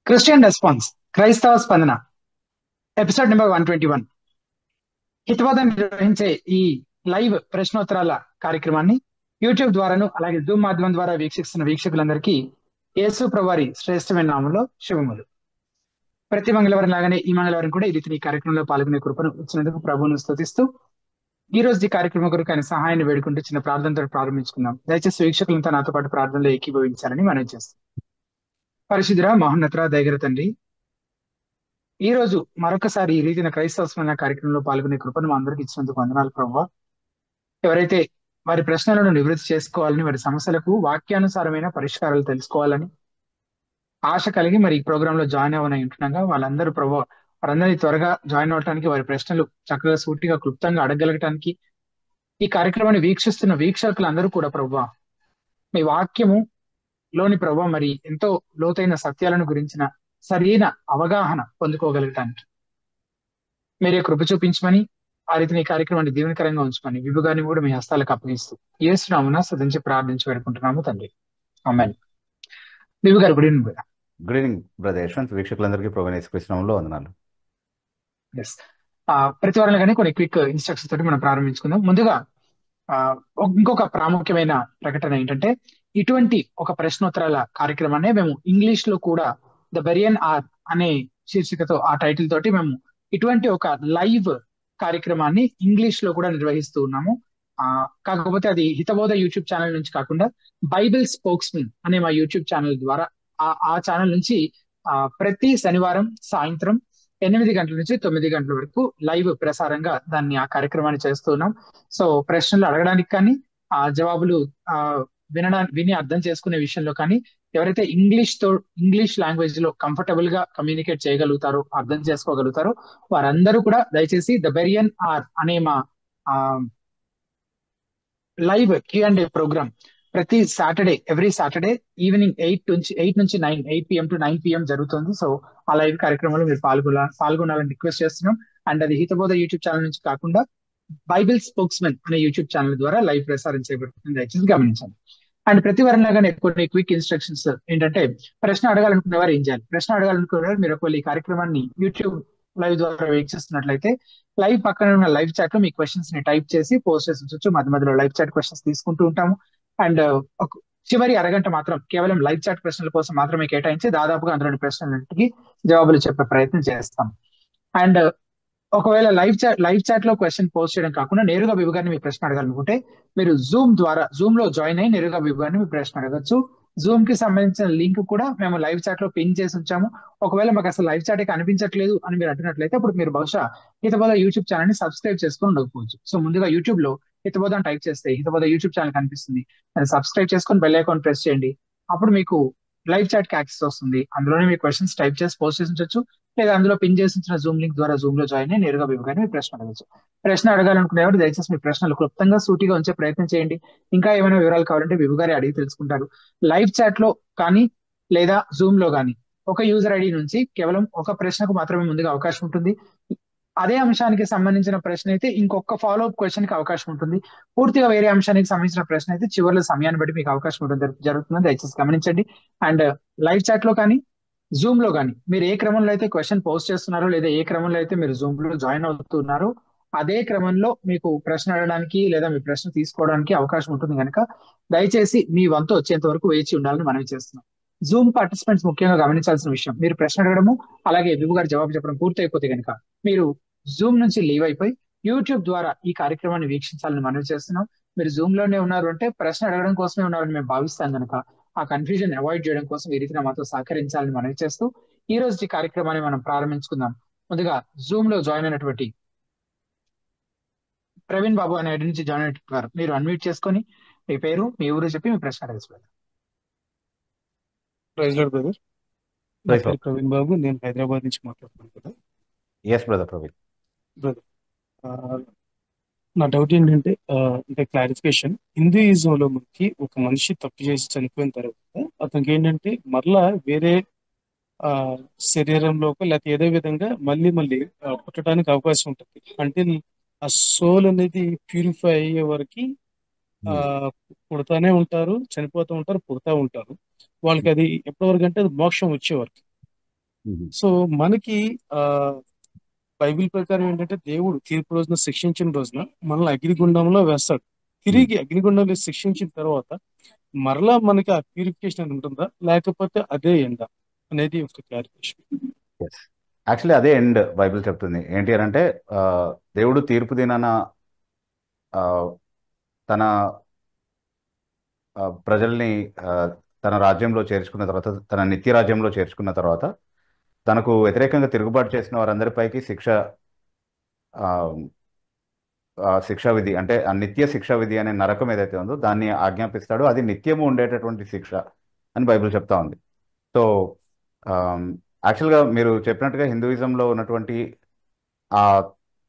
Christian response క్రైస్తవ స్పందన episode number 121. హితబోధ నిర్వహించే ఈ లైవ్ ప్రశ్నోత్తరాల కార్యక్రమాన్ని యూట్యూబ్ ద్వారాను అలాగే జూమ్ మాధ్యమం ద్వారా వీక్షిస్తున్న వీక్షకులందరికీ యేసు ప్రభువారి శ్రేష్టమైన నామంలో శుభములు. ప్రతి మంగళవారం లాగానే ఈ మంగళవారం కూడా ఈ రీతిని ఈ కార్యక్రమంలో పాల్గొనే కృపను ఇచ్చినందుకు ప్రభువును స్తుతిస్తూ ఈ రోజు ఈ కార్యక్రమం కొరకు ఆయన సహాయాన్ని వేడుకుంటూ చిన్న ప్రార్థనతో ప్రారంభించుకుందాం. దయచేసి వీక్షకులంతా నాతో పాటు ప్రార్థనలో ఏకీభవించాలని మనవి చేస్తాం. పరిశుద్ధుడా, మహోన్నతుడా, దయగల తండ్రి, ఈ రోజు మరొకసారి ఈ రీతిన క్రైస్తవ స్మరణ కార్యక్రమంలో పాల్గొనే కృపను మా అందరికి ఇచ్చినందుకు వందనాలు ప్రభువా. ఎవరైతే వారి ప్రశ్నలను నివృత్తి చేసుకోవాలని, వారి సమస్యలకు వాక్యానుసారమైన పరిష్కారాలు తెలుసుకోవాలని ఆశ కలిగి మరి ఈ ప్రోగ్రామ్ లో జాయిన్ అవ్వనని ఉంటున్నాగా వాళ్ళందరూ ప్రభువా, వారందరినీ త్వరగా జాయిన్ అవడానికి, వారి ప్రశ్నలు చక్కగా సూటిగా క్లుప్తంగా అడగగలగటానికి ఈ కార్యక్రమాన్ని వీక్షిస్తున్న వీక్షకులందరూ కూడా ప్రభువా మీ వాక్యము లోని ప్రభువా మరి ఎంతో లోతైన సత్యాలను గురించిన సరైన అవగాహన పొందుకోగలగటానికి మీరే కృప చూపించమని, ఆ రీతిని ఈ కార్యక్రమాన్ని దీవెనకరంగా ఉంచమని విభు గారిని కూడా మీ హస్తాలకు అప్పగిస్తూ యేసు నామమున స్తుతించి ప్రార్థించి వేడుకుంటున్నాము తండ్రి. Amen. Vibhu garu, good evening brother. Good evening brother Yashwant. వీక్షకులందరికీ ప్రభువైన యేసుక్రీస్తు నామములో వందనాలు. ఎస్, ప్రతి వారంలో కానీ కొన్ని క్విక్ ఇన్స్ట్రక్షన్స్ తోటి మనం ప్రారంభించుకుందాం. ముందుగా ఇంకొక ప్రాముఖ్యమైన ప్రకటన ఏంటంటే, ఇటువంటి ఒక ప్రశ్నోత్తరాల కార్యక్రమాన్ని మేము ఇంగ్లీష్ లో కూడా ద బెరియన్ ఆర్ అనే శీర్షికతో, ఆ టైటిల్ తోటి మేము ఇటువంటి ఒక లైవ్ కార్యక్రమాన్ని ఇంగ్లీష్ లో కూడా నిర్వహిస్తూ ఉన్నాము. కాకపోతే అది హితబోధ యూట్యూబ్ ఛానల్ నుంచి కాకుండా బైబిల్ స్పోక్స్మెన్ అనే మా యూట్యూబ్ ఛానల్ ద్వారా ఆ ఛానల్ నుంచి ప్రతి శనివారం సాయంత్రం 8 గంటల నుంచి 9 గంటల వరకు లైవ్ ప్రసారంగా ఆ కార్యక్రమాన్ని చేస్తూ ఉన్నాం. సో ప్రశ్నలు అడగడానికి కానీ, ఆ జవాబులు విని అర్థం చేసుకునే విషయంలో కానీ, ఎవరైతే ఇంగ్లీష్ లాంగ్వేజ్ లో కంఫర్టబుల్ గా కమ్యూనికేట్ చేయగలుగుతారో, అర్థం చేసుకోగలుగుతారో వారందరూ కూడా దయచేసి ద బెరియన్ ఆర్ అనే మా లైవ్ Q&A ప్రోగ్రామ్ ప్రతి ఎవ్రీ సాటర్డే ఈవినింగ్ 8 నుంచి 8 PM టు 9 PM జరుగుతుంది. సో ఆ లైవ్ కార్యక్రమంలో మీరు పాల్గొనాలని రిక్వెస్ట్ చేస్తున్నాం. అండ్ అది హితబోధ యూట్యూబ్ ఛానల్ నుంచి కాకుండా బైబిల్ స్పోక్స్మెన్ అనే యూట్యూబ్ ఛానల్ ద్వారా లైవ్ ప్రసారం చేయబడుతుంది, దయచేసి గమనించండి. అండ్ ప్రతి వారంలాగానే కొన్ని క్విక్ ఇన్స్ట్రక్షన్స్ ఏంటంటే, ప్రశ్న అడగాలనుకునే వారు ఏం చేయాలి? ప్రశ్న అడగాలనుకునే వారు మీరు ఒకవేళ ఈ కార్యక్రమాన్ని యూట్యూబ్ లైవ్ ద్వారా వీక్షిస్తున్నట్లయితే లైవ్ పక్కన ఉన్న లైవ్ చాట్ లో మీ క్వశ్చన్స్ ని టైప్ చేసి పోస్ట్ చేసి ఉంచొచ్చు. మధ్య మధ్యలో లైవ్ చాట్ క్వశ్చన్స్ తీసుకుంటూ ఉంటాము. అండ్ చివరి అరగంట మాత్రం కేవలం లైవ్ చాట్ ప్రశ్నల కోసం మాత్రమే కేటాయించి దాదాపుగా అందులోని ప్రశ్నలన్నింటికి జవాబులు చెప్పే ప్రయత్నం చేస్తాం. అండ్ ఒకవేళ లైవ్ చాట్ లో క్వశ్చన్ పోస్ట్ చేయడం కాకుండా నేరుగా విభు గారిని మీ ప్రశ్న అడగాలనుకుంటే మీరు జూమ్ లో జాయిన్ అయ్యి నేరుగా విభు గారిని మీ ప్రశ్న అడగచ్చు. జూమ్ కి సంబంధించిన లింక్ కూడా మేము లైవ్ చాట్ లో పిన్ చేసి ఉంచాము. ఒకవేళ మాకు అసలు లైవ్ చాట్ కనిపించట్లేదు అని మీరు అంటున్నట్లయితే అప్పుడు మీరు బహుశా హితబోధ యూట్యూబ్ ఛానల్ ని సబ్స్క్రైబ్ చేసుకొని ఉండకపోవచ్చు. సో ముందుగా యూట్యూబ్ లో హితబోధ అని టైప్ చేస్తే హితబోధ యూట్యూబ్ ఛానల్ కనిపిస్తుంది, దాన్ని సబ్స్క్రైబ్ చేసుకొని బెల్ ఐకాన్ ప్రెస్ చేయండి. అప్పుడు మీకు లైవ్ చాట్ కి యాక్సెస్ వస్తుంది. అందులోనే మీ క్వశ్చన్స్ టైప్ చేసి పోస్ట్ చేసి ఉంచొచ్చు, లేదా అందులో పిన్ చేసి ఉంచిన జూమ్ లింక్ ద్వారా జూమ్ లో జాయిన్ అయ్యి నేరుగా విభు గారిని మీ ప్రశ్న అడగచ్చు. ప్రశ్న అడగాలనుకునేవారు దయచేసి మీ ప్రశ్నలు క్లుప్తంగా సూటిగా ఉంచే ప్రయత్నం చేయండి. ఇంకా ఏమైనా వివరాలు కావాలంటే విభు గారి అడిగి తెలుసుకుంటారు. లైవ్ చాట్ లో కానీ లేదా జూమ్ లో కానీ ఒక యూజర్ ఐడి నుంచి కేవలం ఒక ప్రశ్నకు మాత్రమే ముందుగా అవకాశం ఉంటుంది. అదే అంశానికి సంబంధించిన ప్రశ్న అయితే ఇంకొక ఫాలో అప్ క్వశ్చన్ కి అవకాశం ఉంటుంది. పూర్తిగా వేరే అంశానికి సంబంధించిన ప్రశ్న అయితే చివరిలో సమయాన్ని బట్టి మీకు అవకాశం ఉంటుంది జరుగుతుందని దయచేసి గమనించండి. అండ్ లైవ్ చాట్ లో కానీ జూమ్ లో కానీ మీరు ఏ క్రమంలో అయితే క్వశ్చన్ పోస్ట్ చేస్తున్నారో, లేదా ఏ క్రమంలో అయితే మీరు జూమ్ లో జాయిన్ అవుతున్నారో అదే క్రమంలో మీకు ప్రశ్న అడగడానికి లేదా మీ ప్రశ్న తీసుకోవడానికి అవకాశం ఉంటుంది కనుక దయచేసి మీ వంతు వచ్చేంత వరకు వేచి ఉండాలని మనవి చేస్తున్నాం. జూమ్ పార్టిసిపెంట్స్ ముఖ్యంగా గమనించాల్సిన విషయం, మీరు ప్రశ్న అడగడము అలాగే విభు గారు జవాబు చెప్పడం పూర్తి అయిపోతే కనుక మీరు జూమ్ నుంచి లీవ్ అయిపోయి యూట్యూబ్ ద్వారా ఈ కార్యక్రమాన్ని వీక్షించాలని మనవి చేస్తున్నాం. మీరు జూమ్ లోనే ఉన్నారు అంటే ప్రశ్న అడగడం కోసమే ఉన్నారని మేము భావిస్తాం కనుక ఆ కన్ఫ్యూజన్ అవాయిడ్ చేయడం కోసం ఈ రీతిగా మాతో సహకరించాలని మనవి చేస్తూ ఈ రోజు ఈ కార్యక్రమాన్ని మనం ప్రారంభించుకుందాం. ముందుగా జూమ్ లో జాయిన్ అయినటువంటి ప్రవీణ్ బాబు అనే ఐడి నుంచి జాయిన్ అయినట్టు మీరు అన్మ్యూట్ చేసుకొని మీ పేరు, మీ ఊరు చెప్పి మీ ప్రశ్న అడగచ్చు. Praise lord brother. నా పేరు ప్రవీణ్ బాబు, నేను హైదరాబాద్ నుంచి మాట్లాడుతున్నాను కదా. Yes brother Praveen. బ్రదర్, నా డౌట్ ఏంటంటే అంటే క్లారిఫికేషన్, హిందూయిజంలో మనకి ఒక మనిషి తప్పు చేసి చనిపోయిన తర్వాత అతనికి ఏంటంటే మరలా వేరే శరీరంలోకి లేకపోతే ఏదో విధంగా మళ్ళీ పుట్టడానికి అవకాశం ఉంటుంది. అంటే ఆ సోల్ అనేది ప్యూరిఫై అయ్యే వరకు పుడతానే ఉంటారు, చనిపోతూ ఉంటారు, పుడతా ఉంటారు. వాళ్ళకి అది ఎప్పటివరకు అంటే అది మోక్షం వచ్చేవరకు. మ్మ్. సో మనకి ఆ బైబిల్ ప్రకారం ఏంటంటే దేవుడు తీర్పు రోజున శిక్షించిన రోజున మనల్ని అగ్నిగుండంలో వేస్తాడు. మ్మ్. తిరిగి అగ్నిగుండంలో శిక్షించిన తర్వాత మరలా మనకి ఆ ప్యూరిఫికేషన్ అని ఉంటుందా, లేకపోతే అదే ఎండా అనేది ఒక క్లారిఫికేషన్. ఎస్, యాక్చువల్లీ అదే ఎండ్ బైబిల్ చెప్తుంది. ఏంటి అని అంటే ఆ, దేవుడు తీర్పు దినాన ఆ, తన ప్రజల్ని ఆ, తన రాజ్యంలో చేర్చుకున్న తర్వాత, తన నిత్య రాజ్యంలో చేర్చుకున్న తర్వాత, తనకు వ్యతిరేకంగా తిరుగుబాటు చేసిన వారందరిపైకి ఆ, శిక్షా విధి అంటే ఆ నిత్య శిక్షా విధి అనే నరకం ఏదైతే ఉందో దాన్ని ఆజ్ఞాపిస్తాడు. అది నిత్యము ఉండేటటువంటి శిక్ష అని బైబిల్ చెప్తా ఉంది. సో యాక్చువల్గా మీరు చెప్పినట్టుగా హిందూయిజంలో ఉన్నటువంటి ఆ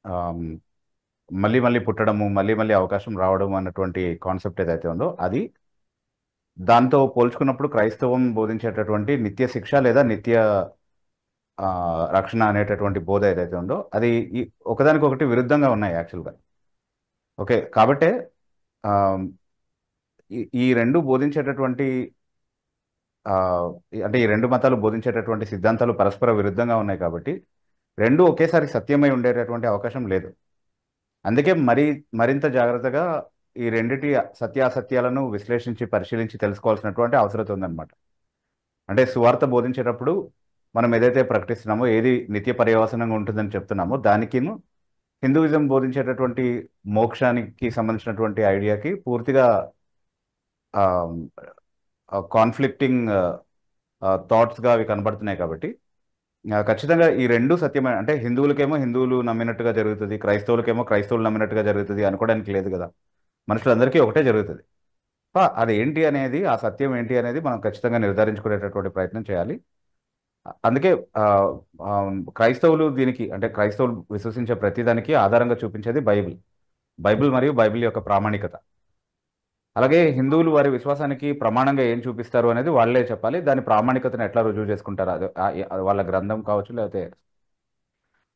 ఆమ్, మళ్ళీ మళ్ళీ పుట్టడము, మళ్ళీ మళ్ళీ అవకాశం రావడం అన్నటువంటి కాన్సెప్ట్ ఏదైతే ఉందో అది, దాంతో పోల్చుకున్నప్పుడు క్రైస్తవం బోధించేటటువంటి నిత్య శిక్ష లేదా నిత్య ఆ, రక్షణ అనేటటువంటి బోధ ఏదైతే ఉందో అది ఒకదానికొకటి విరుద్ధంగా ఉన్నాయి యాక్చువల్గా. ఓకే, కాబట్టే ఆమ్, ఈ రెండు బోధించేటటువంటి ఆ, అంటే ఈ రెండు మతాలు బోధించేటటువంటి సిద్ధాంతాలు పరస్పర విరుద్ధంగా ఉన్నాయి కాబట్టి రెండు ఒకేసారి సత్యమై ఉండేటటువంటి అవకాశం లేదు. అందుకే మరింత జాగ్రత్తగా ఈ రెండిటి సత్యాసత్యాలను విశ్లేషించి పరిశీలించి తెలుసుకోవాల్సినటువంటి అవసరం ఉందన్నమాట. అంటే సువార్త బోధించేటప్పుడు మనం ఏదైతే ప్రకటిస్తున్నామో, ఏది నిత్య పర్యవసనంగా ఉంటుందని చెప్తున్నామో దానికిను హిందూయిజం బోధించేటటువంటి మోక్షానికి సంబంధించినటువంటి ఐడియాకి పూర్తిగా కాన్ఫ్లిక్టింగ్ థాట్స్గా అవి కనబడుతున్నాయి కాబట్టి ఖచ్చితంగా ఈ రెండు సత్యమే. అంటే హిందువులకేమో హిందువులు నమ్మినట్టుగా జరుగుతుంది, క్రైస్తవులకేమో క్రైస్తవులు నమ్మినట్టుగా జరుగుతుంది అనుకోవడానికి లేదు కదా. మనుషులందరికీ ఒకటే జరుగుతుంది. అది ఏంటి అనేది, ఆ సత్యం ఏంటి అనేది మనం ఖచ్చితంగా నిర్ధారించుకునేటటువంటి ప్రయత్నం చేయాలి. అందుకే ఆ, ఆ, క్రైస్తవులు దీనికి, అంటే క్రైస్తవులు విశ్వసించే ప్రతిదానికి ఆధారంగా చూపించేది బైబిల్. బైబిల్ మరియు బైబిల్ యొక్క ప్రామాణికత. అలాగే హిందువులు వారి విశ్వాసానికి ప్రమాణంగా ఏం చూపిస్తారు అనేది వాళ్ళే చెప్పాలి. దాని ప్రామాణికతను ఎట్లా రుజువు చేసుకుంటారు, అది వాళ్ళ గ్రంథం కావచ్చు, లేకపోతే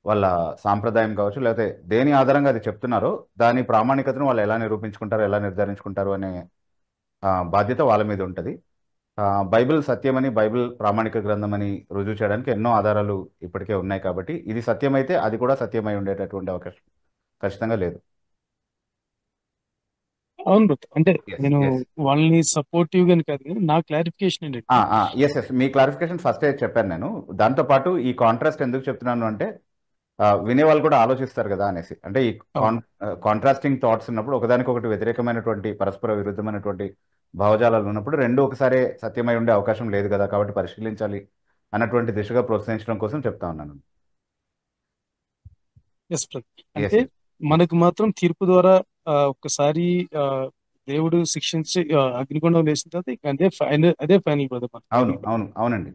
వాళ్ళ సాంప్రదాయం కావచ్చు, లేకపోతే దేని ఆధారంగా అది చెప్తున్నారో దాని ప్రామాణికతను వాళ్ళు ఎలా నిరూపించుకుంటారు, ఎలా నిర్ధారించుకుంటారు అనే బాధ్యత వాళ్ళ మీద ఉంటుంది. బైబిల్ సత్యమని, బైబిల్ ప్రామాణిక గ్రంథం అని రుజువు చేయడానికి ఎన్నో ఆధారాలు ఇప్పటికే ఉన్నాయి కాబట్టి ఇది సత్యమైతే అది కూడా సత్యమై ఉండేటటువంటి అవకాశం ఖచ్చితంగా లేదు. అవును బ్రో, అంటే ఎస్ నేను ఎస్ వాళ్ళని సపోర్టివ్ గాని కాదు, కానీ నా క్లారిఫికేషన్ ఏంటంటే ఎస్ ఎస్ మీ క్లారిఫికేషన్ ఫస్ట్ చెప్పాను నేను. దాంతోపాటు ఈ కాంట్రాస్ట్ ఎందుకు చెప్తున్నాను అంటే వినే వాళ్ళు కూడా ఆలోచిస్తారు కదా అనేసి. అంటే ఈ అవును. కాంట్రాస్టింగ్ థాట్స్ ఉన్నప్పుడు, ఒకదానికొకటి వ్యతిరేకమైనటువంటి పరస్పర విరుద్ధమైనటువంటి భావజాలాలు ఉన్నప్పుడు రెండు ఒకసారి సత్యమై ఉండే అవకాశం లేదు కదా, కాబట్టి పరిశీలించాలి అన్నటువంటి దిశగా ప్రోత్సహించడం కోసం చెప్తా ఉన్నాను. ఎస్ బ్రదర్, ఎస్ అంటే ఎస్ మనకు మాత్రం తీర్పు ద్వారా ఒక్కసారి ఆ, దేవుడు శిక్షించి అగ్నిగుండం వేసిన తర్వాత ఇక అదే ఫైనల్ బ్రదర్ మన అవును బైబిల్ ప్రకారం. అవును అవునండి.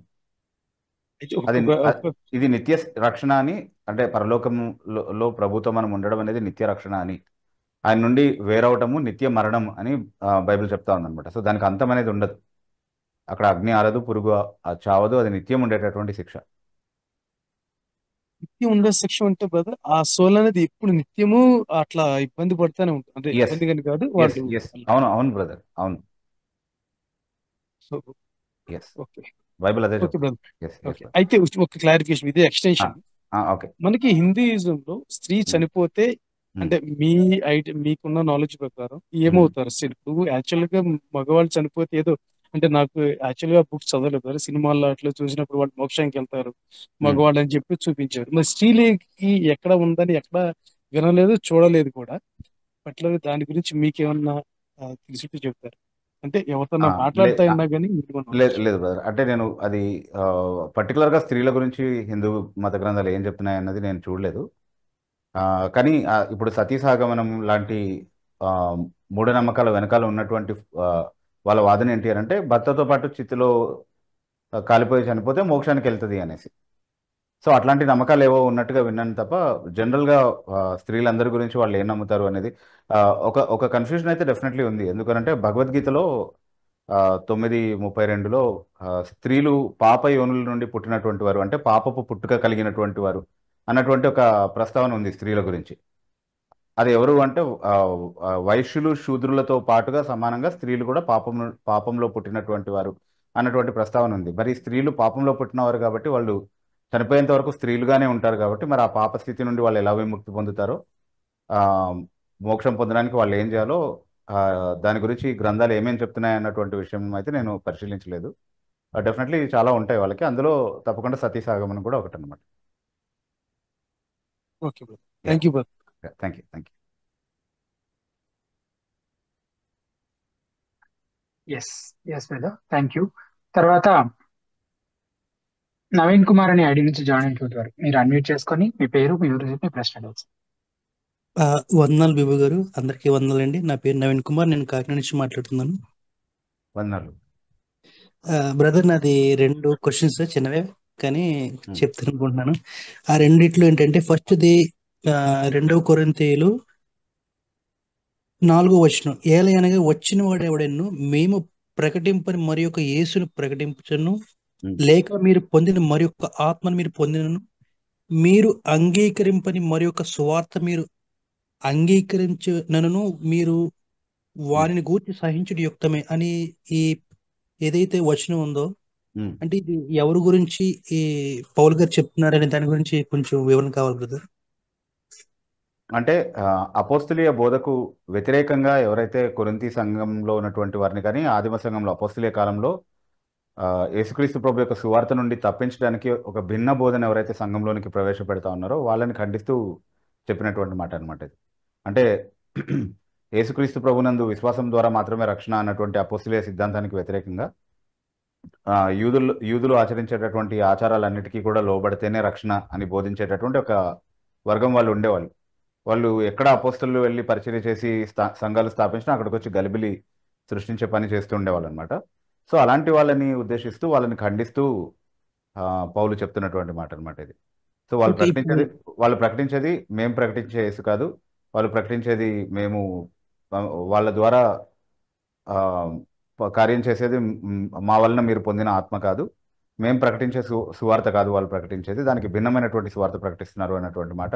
అయితే అది ఒక ఇది నిత్య రక్షణ అని, అంటే పరలోకంలో ప్రభుతో మనం ఉండడం అనేది నిత్య రక్షణ అని, ఆయన నుండి వేరవటము నిత్య మరణం అని బైబిల్ చెప్తా ఉందన్నమాట. సో దానికి అంతం అనేది ఉండదు. అక్కడ అగ్ని ఆరదు, పురుగు చావదు, అది నిత్యం ఉండేటటువంటి శిక్ష. నిత్యం ఉండే శిక్ష ఉంటే బ్రదర్, ఆ సోల్ అనేది ఎప్పుడు నిత్యము అట్లా ఇబ్బంది పడుతూనే ఉంటుంది. అంటే ఎస్ ఇబ్బంది కానీ కాదు ఎస్ వాళ్ళు. ఎస్ అవును అవును బ్రదర్, అవును. సో ఎస్, ఓకే, బైబిల్ అదే ఓకే చెప్తుంది. బ్రదర్. ఎస్ ఎస్ ఓకే, అయితే ఒక క్లారిఫికేషన్, ఇదే ఎక్స్టెన్షన్. ఓకే. మనకి హిందూయిజంలో స్త్రీ చనిపోతే, అంటే మీ మీకున్న నాలెడ్జ్ ప్రకారం ఏమవుతారు? అసలు ఇప్పుడు యాక్చువల్ గా మగవాళ్ళు చనిపోతే ఏదో, అంటే నాకు యాక్చువల్ గా బుక్స్ చదవలేదు, సినిమాల్లో అట్లా చూసినప్పుడు వాళ్ళు మోక్షానికి వెళ్తారు మగవాళ్ళు అని చెప్పి చూపించారు. మరి స్త్రీలకి ఎక్కడ ఉందని ఎక్కడ వినలేదు, చూడలేదు కూడా. అట్లా దాని గురించి మీకేమన్నా తెలిసి చెప్తారు? అంటే ఎవరితో మాట్లాడుతా ఉన్నా కానీ లేదు లేదు బ్రదర్, అంటే నేను అది పర్టికులర్గా స్త్రీల గురించి హిందూ మత గ్రంథాలు ఏం చెప్తున్నాయి అన్నది నేను చూడలేదు. కానీ ఇప్పుడు సతీ సహగమనం లాంటి ఆ, మూఢనమ్మకాల వెనకాల ఉన్నటువంటి ఆ, వాళ్ళ వాదన ఏంటి అని అంటే, భర్తతో పాటు చితిలో కాలిపోయి చనిపోతే మోక్షానికి వెళ్తుంది అనేసి. సో అట్లాంటి నమ్మకాలు ఏవో ఉన్నట్టుగా విన్నాను తప్ప జనరల్గా స్త్రీలందరి గురించి వాళ్ళు ఏం నమ్ముతారు అనేది ఆ, ఒక కన్ఫ్యూజన్ అయితే డెఫినెట్లీ ఉంది. ఎందుకంటే భగవద్గీతలో 9:32లో స్త్రీలు పాప యోనుల నుండి పుట్టినటువంటి వారు, అంటే పాపపు పుట్టుక కలిగినటువంటి వారు అన్నటువంటి ఒక ప్రస్తావన ఉంది స్త్రీల గురించి. అది ఎవరు అంటే వైశ్యులు శూద్రులతో పాటుగా సమానంగా స్త్రీలు కూడా పాపంలో పుట్టినటువంటి వారు అన్నటువంటి ప్రస్తావన ఉంది. మరి స్త్రీలు పాపంలో పుట్టినవారు కాబట్టి వాళ్ళు చనిపోయేంత వరకు స్త్రీలుగానే ఉంటారు కాబట్టి మరి ఆ పాప స్థితి నుండి వాళ్ళు ఎలా విముక్తి పొందుతారో, ఆ, మోక్షం పొందడానికి వాళ్ళు ఏం చేయాలో, ఆ, దాని గురించి గ్రంథాలు ఏమేమి చెప్తున్నాయి అన్నటువంటి విషయం అయితే నేను పరిశీలించలేదు. డెఫినెట్లీ చాలా ఉంటాయి వాళ్ళకి, అందులో తప్పకుండా సతీ సాగమని కూడా ఒకటి అనమాట. Okay brother, thank you brother. Thank you, thank you. Yes yes brother, thank you. తర్వాత నవీన్ కుమార్ అనే ఐడి నుంచి జాయిన్ అయినటువంటి మీరు అన్మ్యూట్ చేసుకొని మీ పేరు, మీ ఊరు చెప్పి మీ ప్రశ్న అడగచ్చు. వందనాలు బిబు గారు, అందరికీ వందనాలండి. నా పేరు నవీన్ కుమార్, నేను కాకినాడ నుంచి మాట్లాడుతున్నాను. వందనాలు. బ్రదర్, నాది 2 క్వశ్చన్స్ చిన్నవే కానీ చెప్తాను అనుకుంటున్నాను. ఆ రెండిట్లో ఏంటంటే ఫస్ట్ది 2 కొరింథీయులు 4వ ఏలయనగా వచ్చిన వాడు ఎవడెన్ను మేము ప్రకటింపని మరి యొక్క యేసును ప్రకటించను, లేక మీరు పొందిన మరి యొక్క ఆత్మను మీరు పొందినను, మీరు అంగీకరింపని మరి యొక్క సువార్త మీరు అంగీకరించినను, మీరు వారిని గూర్చి సహించుడు యుక్తమే అని ఈ ఏదైతే వచనం ఉందో, అంటే ఇది ఎవరి గురించి ఈ పౌల్ గారు చెప్తున్నారనే దాని గురించి కొంచెం వివరణ కావాలి బ్రదర్. అంటే అపోస్తలీయ బోధకు వ్యతిరేకంగా ఎవరైతే కొరింథీ సంఘంలో ఉన్నటువంటి వారిని కానీ ఆదిమ సంఘంలో అపోస్తలీయ కాలంలో యేసుక్రీస్తు ప్రభు యొక్క సువార్త నుండి తప్పించడానికి ఒక భిన్న బోధన ఎవరైతే సంఘంలోనికి ప్రవేశపెడతా ఉన్నారో వాళ్ళని ఖండిస్తూ చెప్పినటువంటి మాట అనమాట ఇది. అంటే యేసుక్రీస్తు ప్రభునందు విశ్వాసం ద్వారా మాత్రమే రక్షణ అన్నటువంటి అపోస్తలీయ సిద్ధాంతానికి వ్యతిరేకంగా యూదులు ఆచరించేటటువంటి ఆచారాలన్నిటికీ కూడా లోబడితేనే రక్షణ అని బోధించేటటువంటి ఒక వర్గం వాళ్ళు ఉండేవాళ్ళు. వాళ్ళు ఎక్కడ అపోస్తలు వెళ్ళి పరిచర్య చేసి సంఘాలు స్థాపించినా అక్కడికి వచ్చి గలిబిలి సృష్టించే పని చేస్తూ ఉండేవాళ్ళు అనమాట. సో అలాంటి వాళ్ళని ఉద్దేశిస్తూ వాళ్ళని ఖండిస్తూ పౌలు చెప్తున్నటువంటి మాట అనమాట ఇది. సో వాళ్ళు ప్రకటించేది మేము ప్రకటించే యేసు కాదు, వాళ్ళు ప్రకటించేది మేము వాళ్ళ ద్వారా కార్యం చేసేది మా వలన మీరు పొందిన ఆత్మ కాదు, మేము ప్రకటించే సువార్త కాదు వాళ్ళు ప్రకటించేది, దానికి భిన్నమైనటువంటి సువార్త ప్రకటిస్తున్నారు అన్నటువంటి మాట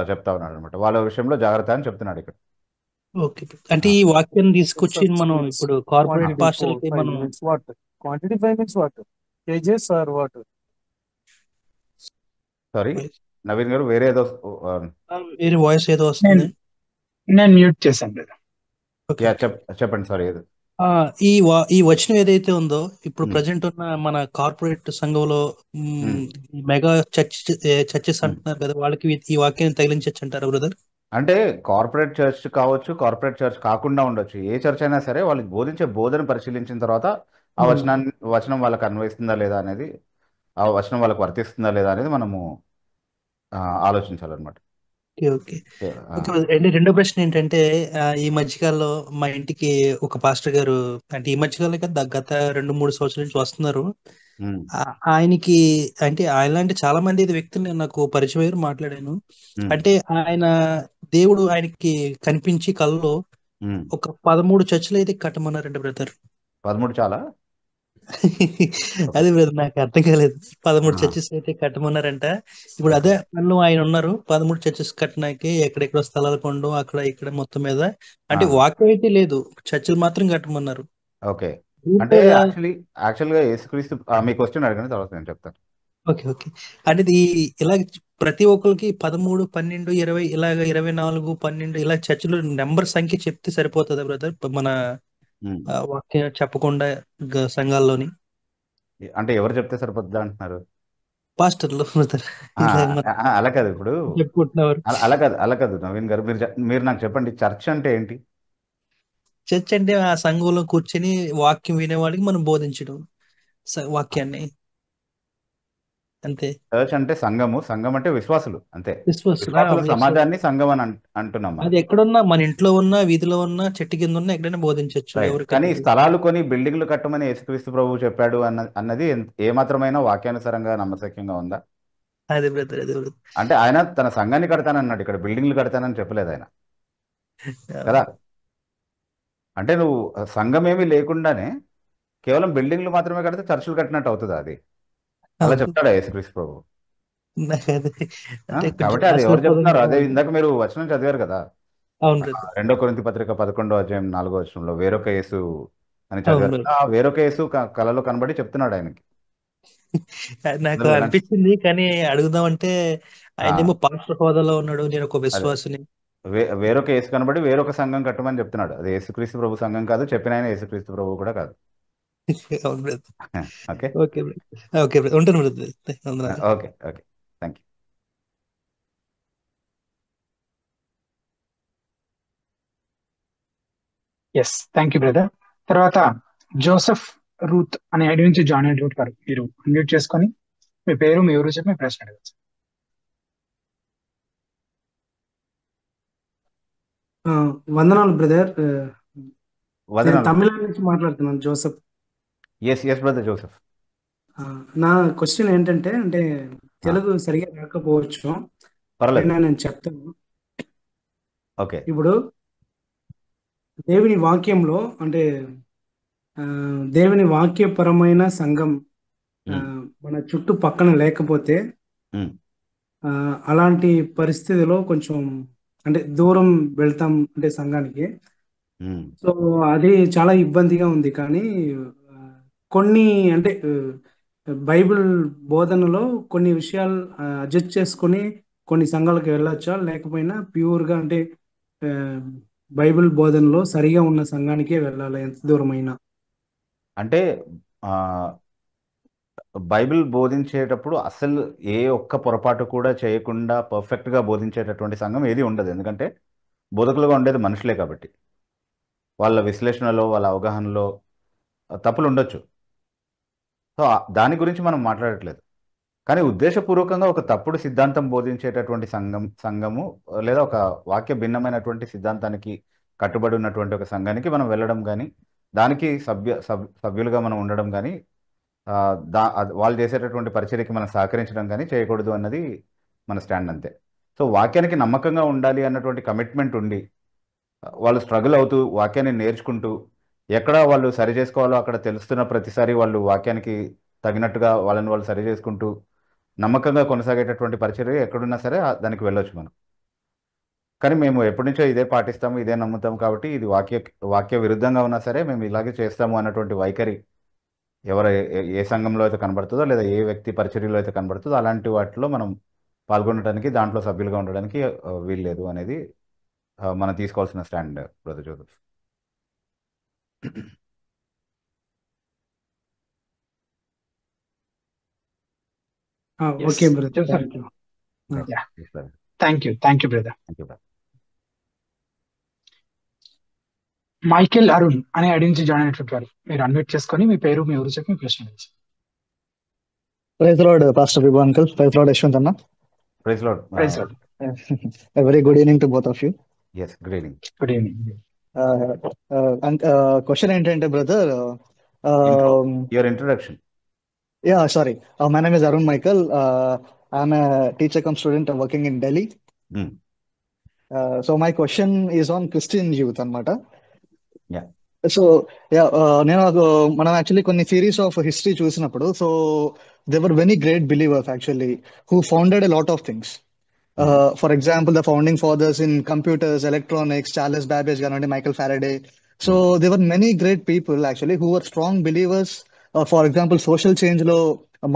చెప్తా ఉన్నాడు అనమాట. వాళ్ళ విషయంలో జాగ్రత్త అని చెప్తున్నాడు ఇక్కడ. ఓకే, అంటే ఈ వాక్యాన్ని తీసుకొచ్చి మనం ఇప్పుడు కార్పొరేట్ పాస్టర్లకి మనం quantity 5 minutes what cages are what? Sorry Naveen garu, వేరే వాయిస్ ఏదో వస్తుంది. నేను మ్యూట్ చేశాను. చెప్పండి. సారీ, ఏదో ఈ వచనం ఏదైతే ఉందో ఇప్పుడు ప్రజెంట్ ఉన్న మన కార్పొరేట్ సంఘంలో మెగా చర్చెస్ అంటున్నారు కదా, వాళ్ళకి ఈ వాక్యాన్ని తగిలించచ్చు అంటారా బ్రదర్? అంటే కార్పొరేట్ చర్చ్ కావచ్చు, కార్పొరేట్ చర్చ్ కాకుండా ఉండొచ్చు, ఏ చర్చ్ అయినా సరే వాళ్ళు బోధించే బోధన పరిశీలించిన తర్వాత ఆ వచనం వాళ్ళకి అన్వయిస్తుందా లేదా అనేది, ఆ వచనం వాళ్ళకి వర్తిస్తుందా లేదా అనేది మనము ఆలోచించాలన్నమాట. ఓకే. రెండో ప్రశ్న ఏంటంటే, ఈ మధ్యకాలంలో మా ఇంటికి ఒక పాస్టర్ గారు, అంటే ఈ మధ్యకాలం కదా, గత 2-3 సంవత్సరాల నుంచి వస్తున్నారు. ఆయనకి అంటే ఆయనలాంటి చాలా మంది వ్యక్తులు నాకు పరిచయం అయ్యారు, మాట్లాడాను. అంటే ఆయన దేవుడు ఆయనకి కనిపించి కల్లో ఒక 13 చర్చిలు అయితే కట్టమన్నారంట బ్రదర్. 13 చాలా? అదే బ్రదర్, నాకు అర్థం కాలేదు. 13 చర్చెస్ అయితే కట్టమన్నారంట. ఇప్పుడు అదే పనిలో ఆయన ఉన్నారు. 13 చర్చెస్ కట్టడానికి ఎక్కడెక్కడ స్థలాలు కొండం అక్కడ ఇక్కడ మొత్తం మీద, అంటే వాక్యం అయితే లేదు, చర్చిలు మాత్రం కట్టమన్నారు. ఓకే, అంటే యాక్చువల్గా యేసుక్రీస్తు మీ క్వశ్చన్ అడగండి, తర్వాత నేను చెప్తాను. ఓకే ఓకే, అంటే ఇలా ప్రతి ఒక్కరికి 13, 12, 20 ఇలాగ 24, 12 ఇలా చర్చిలు నెంబర్ సంఖ్య చెప్తే సరిపోతుందా బ్రదర్, మన వాక్యం చెప్పకుండా సంఘాల్లోని? అంటే ఎవరు చెప్తే సరిపోతుందా అంటున్నారు? పాస్టర్లు బ్రదర్. అలా కాదు, ఇప్పుడు చెప్పుకుంటున్నారు. అలా కాదు నవీన్ గారు, మీరు నాకు చెప్పండి, చర్చ్ అంటే ఏంటి? చర్చ్ అంటే ఆ సంఘంలో కూర్చొని వాక్యం వినేవాడికి మనం బోధించడం వాక్యాన్ని, అంతే. చర్చ్ అంటే సంఘము, సంఘం అంటే విశ్వాసులు, అంతే. విశ్వాసుల సమాజాన్ని సంఘం అని అంటున్నాం. అది ఎక్కడున్నా, మన ఇంట్లో ఉన్నా, వీధిలో ఉన్నా, చెట్టు కింద ఉన్నా, ఎక్కడైనా బోధించవచ్చు. కానీ స్థలాలు కొని బిల్డింగ్లు కట్టమని యేసుక్రీస్తు ప్రభువు చెప్పాడు అన్నది ఏ మాత్రమైనా వాక్యానుసారంగా నమ్మశక్యంగా ఉందా? అదే బ్రదర్, అదే బ్రదర్. అంటే ఆయన తన సంఘాన్ని కడతానన్నాడు, ఇక్కడ బిల్డింగ్లు కడతానని చెప్పలేదు ఆయన కదా. అంటే నువ్వు సంఘం ఏమీ లేకుండానే కేవలం బిల్డింగ్లు మాత్రమే కడితే చర్చిలు కట్టినట్టు అవుతుందా? అది అలా చెప్తాడా యేసుక్రీస్తు ప్రభు? కాబట్టి అది ఎవరు చెప్తున్నారు? అదే ఇందాక మీరు వచనం చదివారు కదా, 2 కొరింథీ పత్రిక 11వ అధ్యాయం 4వ వచనంలో వేరొక యేసు అని చదివారు. ఆ వేరొక యేసు కలలో కనబడి చెప్తున్నాడు ఆయనకి, నాకు అందరూ వెళ్ళండి. అనిపించింది, కానీ అడుగుదామంటే ఆ, ఆయనేమో పాస్టర్ హోదాలో ఉన్నాడు, నేను ఒక అదే విశ్వాసిని. వేరొక యేసు కనబడి వేరొక సంఘం కట్టమని చెప్తున్నాడు. అది యేసుక్రీస్తు ప్రభు సంఘం కాదు, చెప్పిన ఆయన యేసుక్రీస్తు ప్రభు కూడా కాదు. అవును brother. Okay okay brother. Okay brother, ఉంటాను బ్రదర్. వందనాలు. Okay okay thank you. Yes, thank you brother. తర్వాత జోసెఫ్ రూత్ అనే ఐడి నుంచి జాయిన్ అయినటువంటి వారు, మీరు అన్మ్యూట్ చేసుకొని మీ పేరు మీ ఊరు చెప్పి మీ ప్రశ్న అడగచ్చు. ఆ, వందనాలు బ్రదర్. నేను వదనాలు. తమిళనాడు నుంచి మాట్లాడుతున్నాను, జోసఫ్. Yes brother Joseph. ఆ, నా క్వశ్చన్ ఏంటంటే, అంటే ఆ, తెలుగు సరిగా రాకపోవచ్చు, పర్లేదు. అయినా నేను చెప్తాను. ఓకే. ఇప్పుడు దేవుని వాక్యంలో అంటే ఆ, దేవుని వాక్యపరమైన సంఘం మన చుట్టుపక్కన లేకపోతే ఉమ్, ఆ, అలాంటి పరిస్థితిలో కొంచెం అంటే దూరం వెళ్తాం అంటే సంఘానికి. ఉమ్, సో అది చాలా ఇబ్బందిగా ఉంది. కానీ ఆ, కొన్ని అంటే బైబిల్ బోధనలో కొన్ని విషయాలు అడ్జస్ట్ చేసుకొని కొన్ని సంఘాలకు వెళ్ళొచ్చా, లేకపోయినా ప్యూర్గా అంటే ఆ, బైబిల్ బోధనలో సరిగా ఉన్న సంఘానికే వెళ్ళాలి ఎంత దూరమైనా? అంటే ఆ, బైబిల్ బోధించేటప్పుడు అసలు ఏ ఒక్క పొరపాటు కూడా చేయకుండా పర్ఫెక్ట్గా బోధించేటటువంటి సంఘం ఏది ఉండదు. ఎందుకంటే బోధకులుగా ఉండేది మనుషులే కాబట్టి వాళ్ళ విశ్లేషణలో వాళ్ళ అవగాహనలో తప్పులు ఉండొచ్చు. సో దాని గురించి మనం మాట్లాడట్లేదు. కానీ ఉద్దేశపూర్వకంగా ఒక తప్పుడు సిద్ధాంతం బోధించేటటువంటి సంఘము లేదా ఒక వాక్య భిన్నమైనటువంటి సిద్ధాంతానికి కట్టుబడి ఉన్నటువంటి ఒక సంఘానికి మనం వెళ్ళడం కానీ దానికి సభ్యులుగా మనం ఉండడం కానీ వాళ్ళు చేసేటటువంటి పరిచర్యకి మనం సహకరించడం కానీ చేయకూడదు అన్నది మన స్టాండ్ అంతే. సో వాక్యానికి నమ్మకంగా ఉండాలి అన్నటువంటి కమిట్మెంట్ ఉండి వాళ్ళు స్ట్రగుల్ అవుతూ వాక్యాన్ని నేర్చుకుంటూ ఎక్కడ వాళ్ళు సరి చేసుకోవాలో అక్కడ తెలుస్తున్న ప్రతిసారి వాళ్ళు వాక్యానికి తగినట్టుగా వాళ్ళని వాళ్ళు సరి చేసుకుంటూ నమ్మకంగా కొనసాగేటటువంటి పరిచర్య ఎక్కడున్నా సరే దానికి వెళ్ళొచ్చు మనం. కానీ మేము ఎప్పటి నుంచో ఇదే పాటిస్తాము, ఇదే నమ్ముతాము కాబట్టి ఇది వాక్య విరుద్ధంగా ఉన్నా సరే మేము ఇలాగే చేస్తాము అన్నటువంటి వైఖరి ఎవరు ఏ సంఘంలో అయితే కనబడుతుందో లేదా ఏ వ్యక్తి పరిచర్యలో అయితే కనబడుతుందో అలాంటి వాటిలో మనం పాల్గొనడానికి దాంట్లో సభ్యులుగా ఉండడానికి వీల్లేదు అనేది మనం తీసుకోవాల్సిన stand brother Joseph. Okay brother, thank you. Thank you brother. Thank you. Michael Arun అనే ఐడి నుంచి జాయిన్ అయినటువంటి వారు, మీరు అన్మ్యూట్ చేసుకొని మీ పేరు మీ ఊరు చెప్పి మీ ప్రశ్న అడగచ్చు. Praise Lord pastor Vibhu uncle. Praise Lord Yashwant అన్న. Praise Lord. Praise Lord. Very good evening to both of you. Yes, good evening. Good evening. Question ఏంటంటే brother, your introduction. yeah, sorry. My name is Arun Michael. I'm a teacher cum student working in Delhi. So my question is on Christian youth అన్నమాట. Yeah. So నేను మనం actually కొన్ని series of history చూసినప్పుడు, so there were very great believers actually who founded a lot of things. For example the founding fathers in computers, electronics, Charles Babbage కానివ్వండి, Michael Faraday. So there were many great people actually who are strong believers. For example social change లో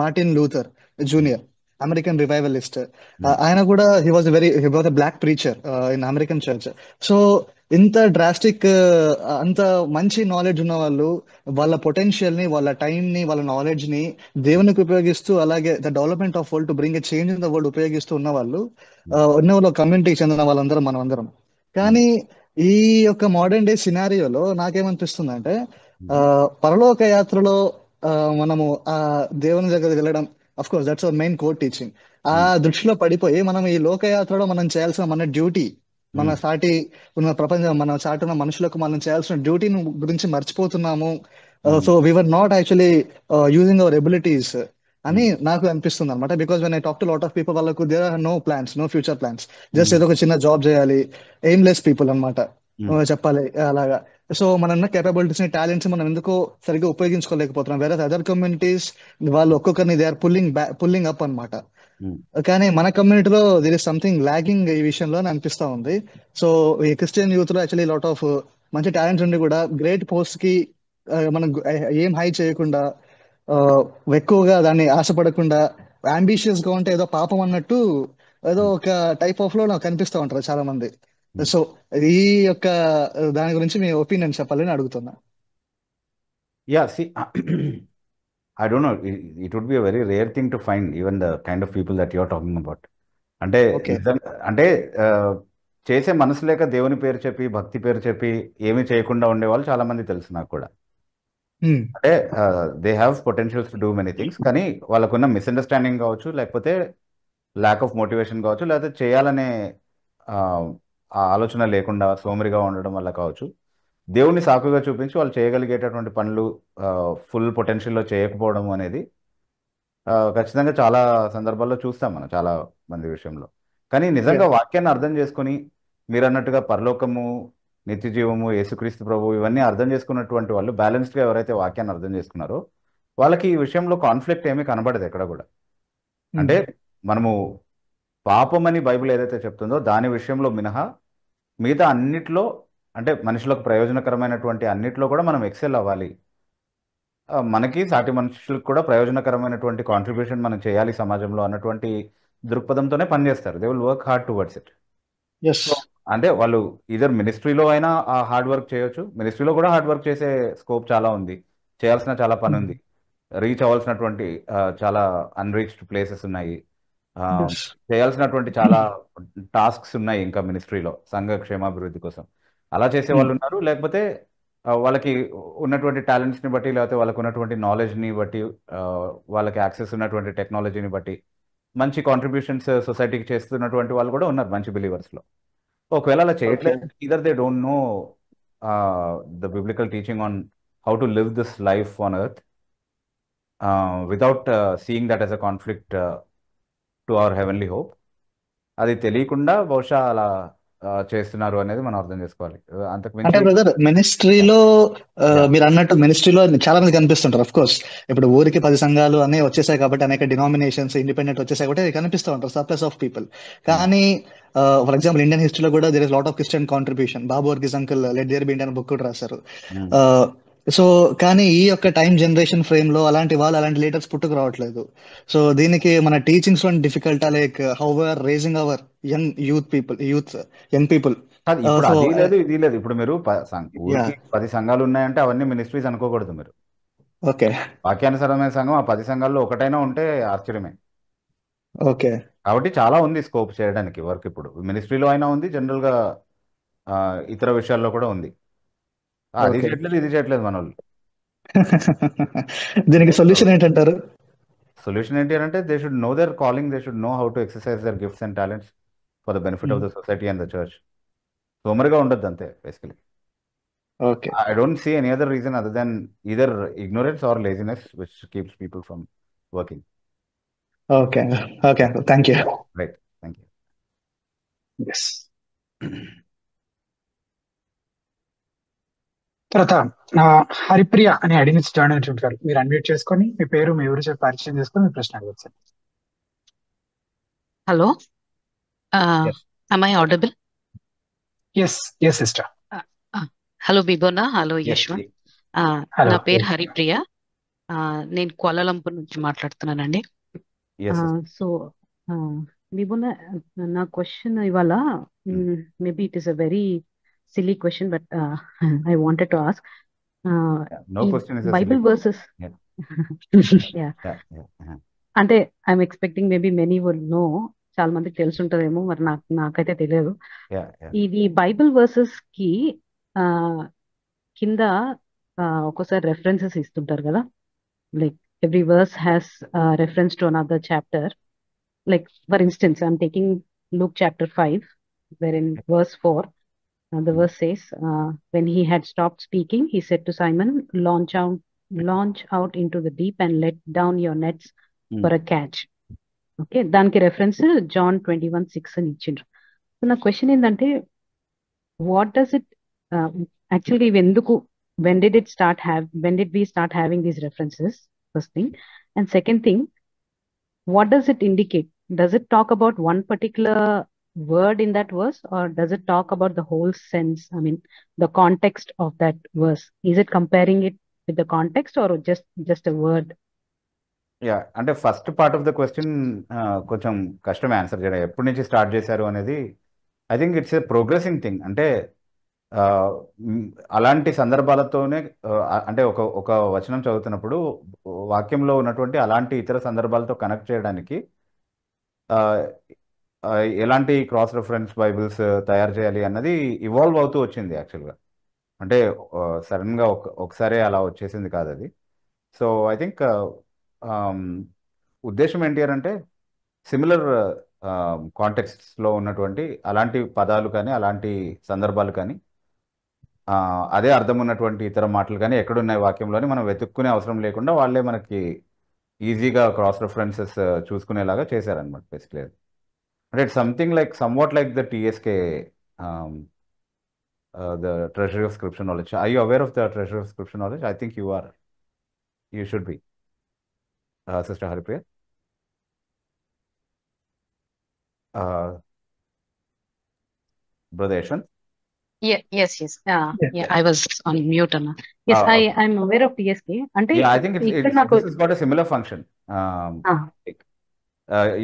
Martin Luther Junior, American revivalist, ఆయన కూడా he was a black preacher in American church. So ఇంత drastic అంత మంచి knowledge ఉన్న వాళ్ళు వాళ్ళ potential ని, వాళ్ళ టైం ని, వాళ్ళ నాలెడ్జ్ ని దేవునికి ఉపయోగిస్తూ, అలాగే the development of world to bring a change in the world ఉపయోగిస్తూ ఉన్న వాళ్ళు కమ్యూనిటీకి చెందిన వాళ్ళందరం మనం అందరం. కానీ ఈ యొక్క మోడర్న్ డే సినారియోలో నాకేమనిపిస్తుంది అంటే, పరలోక యాత్రలో మనము ఆ దేవుని దగ్గరికి వెళ్ళడం, of course that's our main core teaching. ఆ దృష్టిలో పడిపోయి మనం ఈ లోకయాత్రలో మనం చేయాల్సిన మన డ్యూటీ, మన సాటి ఉన్న ప్రపంచం, మన చాటి ఉన్న మనుషులకు మనం చేయాల్సిన డ్యూటీని గురించి మర్చిపోతున్నాము. So we are not actually using our abilities అని నాకు అనిపిస్తుంది అనమాట. Because when I talk to lot of people, వాళ్ళకు there are no plans, no future plans, just ఏదో ఒక చిన్న జాబ్ చేయాలి, ఎయిమ్లెస్ పీపుల్ అనమాట చెప్పాలి అలాగా. సో మన కేపబిలిటీస్ ని, టాలెంట్స్ మనం ఎందుకో సరిగ్గా ఉపయోగించుకోలేకపోతున్నాం. వేరే అదర్ కమ్యూనిటీస్ వాళ్ళు ఒక్కొక్కరిని దే ఆర్ పుల్లింగ్ అప్ అనమాట. కానీ మన కమ్యూనిటీలో దిర్ ఇస్ సంథింగ్ లాగింగ్ ఈ విషయంలో అనిపిస్తా ఉంది. సో ఈ క్రిస్టియన్ యూత్ లో యాక్చువల్లీ లాట్ ఆఫ్ మంచి టాలెంట్స్ ఉండి కూడా గ్రేట్ పోస్ట్ కి మనం ఏం హై చేయకుండా ఎక్కువగా దాన్ని ఆశపడకుండా అంబిషియస్ గా ఉంటే ఏదో పాపం అన్నట్టు ఏదో ఒక టైప్ ఆఫ్ లో నాకు కనిపిస్తూ ఉంటారు చాలా మంది. సో ఈ యొక్క దాని గురించి మీ ఒపీనియన్ చెప్పాలని అడుగుతున్నా. Yeah, see, I don't know. It would be a very rare thing to find, even the kind of people that you're talking about. అంటే ఓకే. అంటే చేసే మనసు లేక దేవుని పేరు చెప్పి భక్తి పేరు చెప్పి ఏమీ చేయకుండా ఉండేవాళ్ళు చాలా మంది తెలుసు నాకు కూడా. అంటే they have potentials to do many things, కానీ వాళ్ళకున్న మిస్అండర్స్టాండింగ్ కావచ్చు, లేకపోతే ల్యాక్ ఆఫ్ మోటివేషన్ కావచ్చు, లేకపోతే చేయాలనే ఆ ఆలోచన లేకుండా సోమరిగా ఉండడం వల్ల కావచ్చు, దేవుణ్ణి సాకుగా చూపించి వాళ్ళు చేయగలిగేటటువంటి పనులు ఫుల్ పొటెన్షియల్లో చేయకపోవడం అనేది ఖచ్చితంగా చాలా సందర్భాల్లో చూస్తాం మనం చాలా మంది విషయంలో. కానీ నిజంగా వాక్యాన్ని అర్థం చేసుకుని మీరు అన్నట్టుగా పరలోకము, నిత్య జీవము, యేసుక్రీస్తు ప్రభు ఇవన్నీ అర్థం చేసుకున్నటువంటి వాళ్ళు, బ్యాలెన్స్డ్గా ఎవరైతే వాక్యాన్ని అర్థం చేసుకున్నారో వాళ్ళకి ఈ విషయంలో కాన్ఫ్లిక్ట్ ఏమీ కనబడదు ఎక్కడ కూడా. అంటే మనము పాపం అని బైబిల్ ఏదైతే చెప్తుందో దాని విషయంలో మినహా మిగతా అన్నిట్లో, అంటే మనుషులకు ప్రయోజనకరమైనటువంటి అన్నిట్లో కూడా మనం ఎక్సెల్ అవ్వాలి. మనకి సాటి మనుషులకు కూడా ప్రయోజనకరమైనటువంటి కాంట్రిబ్యూషన్ మనం చేయాలి సమాజంలో అన్నటువంటి దృక్పథంతోనే పనిచేస్తారు. They will work hard towards it. అంటే వాళ్ళు ఇదర్ మినిస్ట్రీలో అయినా ఆ హార్డ్ వర్క్ చేయొచ్చు. మినిస్ట్రీలో కూడా హార్డ్ వర్క్ చేసే స్కోప్ చాలా ఉంది, చేయాల్సిన చాలా పని ఉంది, రీచ్ అవ్వాల్సినటువంటి చాలా అన్రీచ్డ్ ప్లేసెస్ ఉన్నాయి, చేయాల్సినటువంటి చాలా టాస్క్స్ ఉన్నాయి ఇంకా మినిస్ట్రీలో సంఘ క్షేమాభివృద్ధి కోసం. అలా చేసే వాళ్ళు ఉన్నారు. లేకపోతే వాళ్ళకి ఉన్నటువంటి టాలెంట్స్ని బట్టి, లేకపోతే వాళ్ళకు ఉన్నటువంటి నాలెడ్జ్ని బట్టి, వాళ్ళకి యాక్సెస్ ఉన్నటువంటి టెక్నాలజీని బట్టి మంచి కాంట్రిబ్యూషన్స్ సొసైటీకి చేస్తున్నటువంటి వాళ్ళు కూడా ఉన్నారు మంచి బిలీవర్స్లో. ఒకవేళ అలా చేయట్లేదు, either they don't know the biblical teaching on how to live this life on earth without seeing that as a conflict to our heavenly hope. అది తెలియకుండా బహుశా అలా చేస్తున్నారు అనేది మనం అర్థం చేసుకోవాలి. అంటే బ్రదర్ మినిస్ట్రీలో మీరు అన్నట్టు మినిస్ట్రీలో చాలా మంది కనిపిస్తుంటారు. అఫ్ కోర్స్ ఇప్పుడు ఊరికి 10 సంఘాలు అనే వచ్చేసాయి కాబట్టి, అనేక డినామినేషన్స్ ఇండిపెండెంట్ వచ్చేసాయి కాబట్టి కనిపిస్తూ ఉంటారు సర్ప్లస్ ఆఫ్ పీపుల్. కానీ ఫర్ ఎగ్జాంపుల్ ఇండియన్ హిస్టరీలో కూడా there is lot of Christian contribution. Babu Varghese uncle let there be Indian book కూడా రాశారు. సో కానీ ఈ యొక్క టైం జనరేషన్ ఫ్రేమ్ లో అలాంటి లీడర్స్ పుట్టుకు రావట్లేదు. సో దీనికి మన టీచింగ్స్ లో డిఫికల్టా, like how we are raising our young young people? ఇప్పుడు అది లేదు ఇది లేదు. ఇప్పుడు మీరు ఊరికి 10 సంఘాలు ఉన్నాయంటే అవన్నీ మినిస్ట్రీస్ అనుకోకూడదు మీరు. ఓకే, వాక్యానుసరమైన సంఘం ఆ 10 సంఘాల్లో ఒకటైనా ఉంటే ఆశ్చర్యమే. ఓకే, కాబట్టి చాలా ఉంది స్కోప్ చేయడానికి వర్క్. ఇప్పుడు మినిస్ట్రీలో అయినా ఉంది, జనరల్ గా ఇతర విషయాల్లో కూడా ఉంది. అది చేయట్లేదు, ఇది చేయట్లేదు మన వాళ్ళు. దీనికి సొల్యూషన్ ఏంటంటారు? సొల్యూషన్ ఏంటి అంటే they should know their calling, they should know how to exercise their gifts and talents for the benefit of the society and the church. సోమరిగా ఉండద్దు అంతే basically. Okay. I don't see any other reason other than either ignorance or laziness which keeps people from working. Okay. Thank you. Right. Thank you. Yes. తర్వాత హరిప్రియ అనే అడిగిన join అయినటువంటి గారు, మీరు unmute చేసుకొని మీ పేరు మీ ఊరు చెప్పి పరిచయం చేసుకొని మీ ప్రశ్న అడగచ్చు. Hello, am I audible? Yes, sister. Hello Bibona, hello Yashwant. నా పేరు హరిప్రియ, నేను కోలాలంపూర్ నుంచి మాట్లాడుతున్నానండి. సో బిబోనా, నా క్వశ్చన్ ఇవాళ maybe it is a very silly question, but I wanted to ask. Bible verses అంటే I'm expecting maybe many would know, చాలా మందికి తెలిసి ఉంటదేమో, మరి నాకైతే తెలియదు. ఇది బైబిల్ వర్సెస్ కి కింద ఒక్కోసారి రెఫరెన్సెస్ ఇస్తుంటారు కదా, like every verse has reference to another chapter. Like for instance, I'm taking Luke chapter 5, where in verse 4, the verse says, when he had stopped speaking, he said to Simon, launch out into the deep and let down your nets for a catch. Okay, దానికి reference John 21:6 అని ఇచ్చిండ్రు. So నా question ఏంటంటే, what does it actually ఎందుకు, when did we start having these references? First thing. And second thing, what does it indicate? Does it talk about one particular word in that verse, or does it talk about the whole sense? I mean, the context of that verse. Is it comparing it with the context, or just a word yeah అంటే first part of the question కొంచెం కష్టమే answer చేయడం. ఎప్పటి నుంచి start చేశారు అనేది I think it's a progressing thing. అంటే ఆ, మ్, అలాంటి సందర్భాలతోనే అంటే ఒక ఒక వచనం చదువుతున్నప్పుడు వాక్యంలో ఉన్నటువంటి అలాంటి ఇతర సందర్భాలతో కనెక్ట్ చేయడానికి ఆ, ఆ, ఎలాంటి క్రాస్ రెఫరెన్స్ బైబిల్స్ తయారు చేయాలి అన్నది ఇవాల్వ్ అవుతూ వచ్చింది యాక్చువల్గా. అంటే సడన్గా ఒకసారి అలా వచ్చేసింది కాదు అది. సో ఐ థింక్ ఉద్దేశం ఏంటి అని అంటే సిమిలర్ కాంటెక్స్ట్లో ఉన్నటువంటి అలాంటి పదాలు కానీ అలాంటి సందర్భాలు కానీ అదే అర్థం ఉన్నటువంటి ఇతర మాటలు కానీ ఎక్కడున్నాయి వాక్యంలోని మనం వెతుక్కునే అవసరం లేకుండా వాళ్ళే మనకి ఈజీగా క్రాస్ రెఫరెన్సెస్ చూసుకునేలాగా చేశారనమాట బేసిక్లీ. అంటే it's something like somewhat like the TSK the treasury of scripture knowledge. Are you aware of the treasury of scripture knowledge? I think you are. You should be. Sister Haripriya. Brother Yashwant. Yes. Yes. Yeah, I was on mute, Anna. Yes, Okay. I'm aware of TSK. అంటే Yeah, I think ఇక్కడ నాకు this has got a similar function.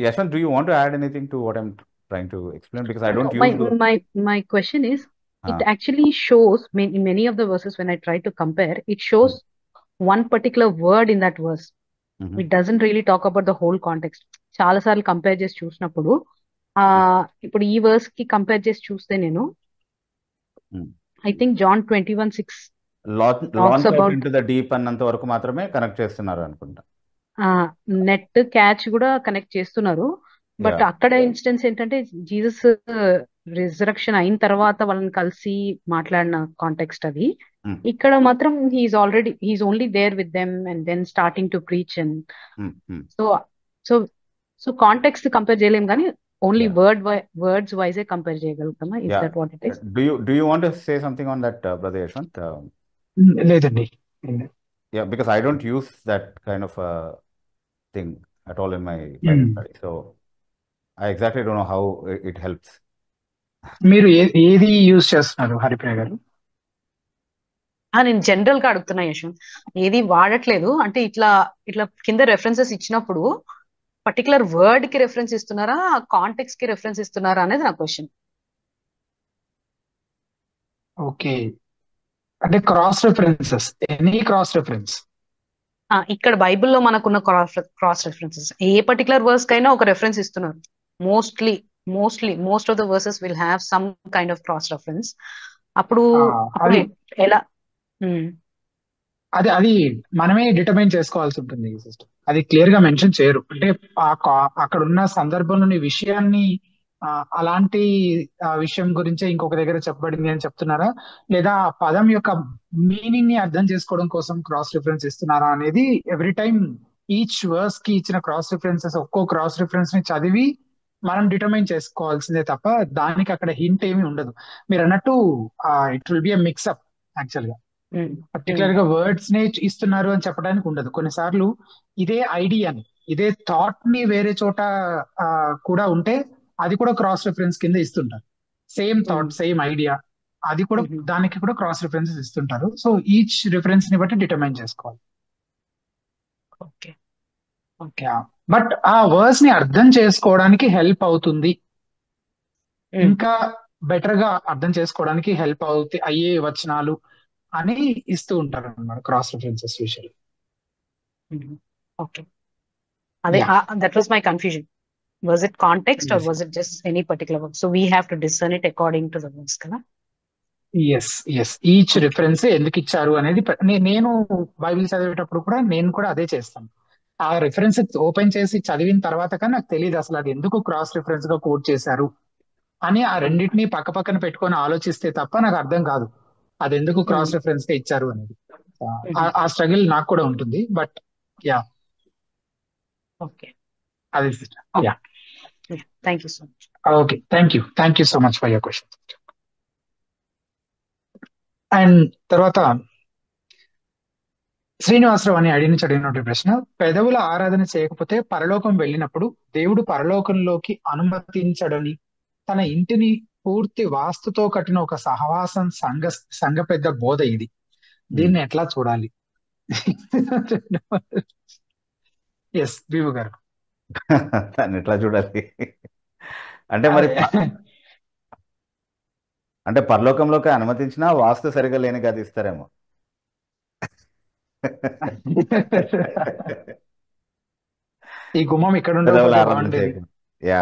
Yashwant, do you want to add anything to what I'm trying to explain? Because I don't use those. my question is, it actually shows in many of the verses when I try to compare, it shows one particular word in that verse. It doesn't really talk about the whole context. చాలా సార్లు compare చేసి చూసినప్పుడు ఇప్పుడు ఈ verse కి compare చేసి చూస్తే నేను I think John 21:6 launch out into the deep అన్నంత వరకు మాత్రమే కనెక్ట్ చేస్తున్నారు అనుకుంటా. నెట్ క్యాచ్ కూడా కనెక్ట్ చేస్తున్నారు. బట్ అక్కడ ఇన్స్టెన్స్ ఏంటంటే జీసస్ రిజరక్షన్ అయిన తర్వాత వాళ్ళని కలిసి మాట్లాడిన కాంటెక్స్ట్ అది. ఇక్కడ మాత్రం he is only there with them and then starting to preach and so context compare చేయలేం కానీ ఓన్లీ వర్డ్స్ వైజే కంపేర్ చేయగలుగుతామా? Is that what it is? Do you want to say something on that, Brother Yashwant? లేదండి. Yeah, because I don't use that kind of thing at all in my Bible study. So I exactly don't know how it helps. మీరు ఏది use చేస్తున్నారు హరిప్రియ గారు? నేను general గా అడుగుతున్నా యశ్వంత్, ఏది వాడట్లేదు. అంటే ఇట్లా కింద రెఫరెన్సెస్ ఇచ్చినప్పుడు పర్టికులర్ వర్డ్ కి రెఫరెన్స్ ఇస్తున్నారా, కాంటెక్స్ట్ కి రెఫరెన్స్ ఇస్తున్నారా అనేది నా క్వశ్చన్. ఓకే, అంటే cross references, any cross reference. ఇక్కడ బైబిల్లో మనకున్న క్రాస్ రెఫరెన్సెస్ ఏ పర్టికులర్ వర్స్ కైనా ఒక రెఫరెన్స్ ఇస్తున్నారు. Most of the versus will have some kind of cross reference. అప్పుడు ఎలా అది మనమే డిటర్మైన్ చేసుకోవాల్సి ఉంటుంది సిస్టర్. అది క్లియర్ గా మెన్షన్ చేయరు. అంటే అక్కడ ఉన్న సందర్భంలోని విషయాన్ని అలాంటి విషయం గురించే ఇంకొక దగ్గర చెప్పబడింది అని చెప్తున్నారా, లేదా ఆ పదం యొక్క మీనింగ్ ని అర్థం చేసుకోవడం కోసం క్రాస్ రిఫరెన్స్ ఇస్తున్నారా అనేది ఎవ్రీ టైమ్ ఈచ్ వర్స్ కి ఇచ్చిన క్రాస్ రిఫరెన్సెస్, ఒక్కో క్రాస్ రిఫరెన్స్ ని చదివి మనం డిటర్మైన్ చేసుకోవాల్సిందే తప్ప దానికి అక్కడ హింట్ ఏమీ ఉండదు. మీరు అన్నట్టు it will be a mix-up actual గా. పర్టికులర్ గా వర్డ్స్ నే ఇస్తున్నారు అని చెప్పడానికి ఉండదు. కొన్నిసార్లు ఇదే ఐడియాని, ఇదే థాట్ ని వేరే చోట కూడా ఉంటే అది కూడా క్రాస్ రిఫరెన్స్ కింద ఇస్తుంటారు. సేమ్ థాట్, సేమ్ ఐడియా, అది కూడా దానికి కూడా క్రాస్ రిఫరెన్సెస్ ఇస్తుంటారు. సో ఈచ్ రిఫరెన్స్ ని బట్టి డిటర్మైన్ చేసుకోవాలి. బట్ ఆ వర్డ్స్ ని అర్థం చేసుకోవడానికి హెల్ప్ అవుతుంది, ఇంకా బెటర్ గా అర్థం చేసుకోవడానికి హెల్ప్ అయ్యే వచనాలు అని ఇస్తూ ఉంటారు అన్నమాట క్రాస్ రిఫరెన్సెస్ విషయంలో. ఓకే, అదే that was my confusion. Was it context or was it just any particular word? So we have to discern it according to the words, కదా? ఎస్ ఈచ్ రిఫరెన్స్ ఎందుకు ఇచ్చారు అనేది నేను బైబిల్ చదివేటప్పుడు కూడా నేను కూడా అదే చేస్తాను. ఆ రిఫరెన్స్ ఓపెన్ చేసి చదివిన తర్వాత కానీ నాకు తెలియదు అసలు అది ఎందుకు క్రాస్ రిఫరెన్స్ గా కోట్ చేశారు అని. ఆ రెండింటిని పక్క పక్కన పెట్టుకొని ఆలోచిస్తే తప్ప నాకు అర్థం కాదు అది ఎందుకు క్రాస్ రిఫరెన్స్ గా ఇచ్చారు అనేది. ఆ స్ట్రగుల్ నాకు కూడా ఉంటుంది. బట్ యా, ఓకే, అది yeah. Thank you so much. Okay, thank you so much for your question. And తర్వాత శ్రీనివాసరావు అని అడిగినటువంటి ప్రశ్న, పెదవుల ఆరాధన చేయకపోతే పరలోకం వెళ్ళినప్పుడు దేవుడు పరలోకంలోకి అనుమతించడని తన ఇంటిని పూర్తి వాస్తుతో కట్టిన ఒక సహవాసం సంఘ పెద్ద బోధ ఇది. దీన్ని ఎట్లా చూడాలి? ఎస్ వివు గారు. దాన్ని ఎట్లా చూడాలి? అంటే మరి అదే అంటే పరలోకంలోకి అనుమతించినా వాస్తు సరిగా లేని గది ఇస్తారేమో. ఈ గుమ్మం ఇక్కడ పెదవులు ఉండకపోతే ఆరాధన బాగుండేది. చేయకుండా. యా,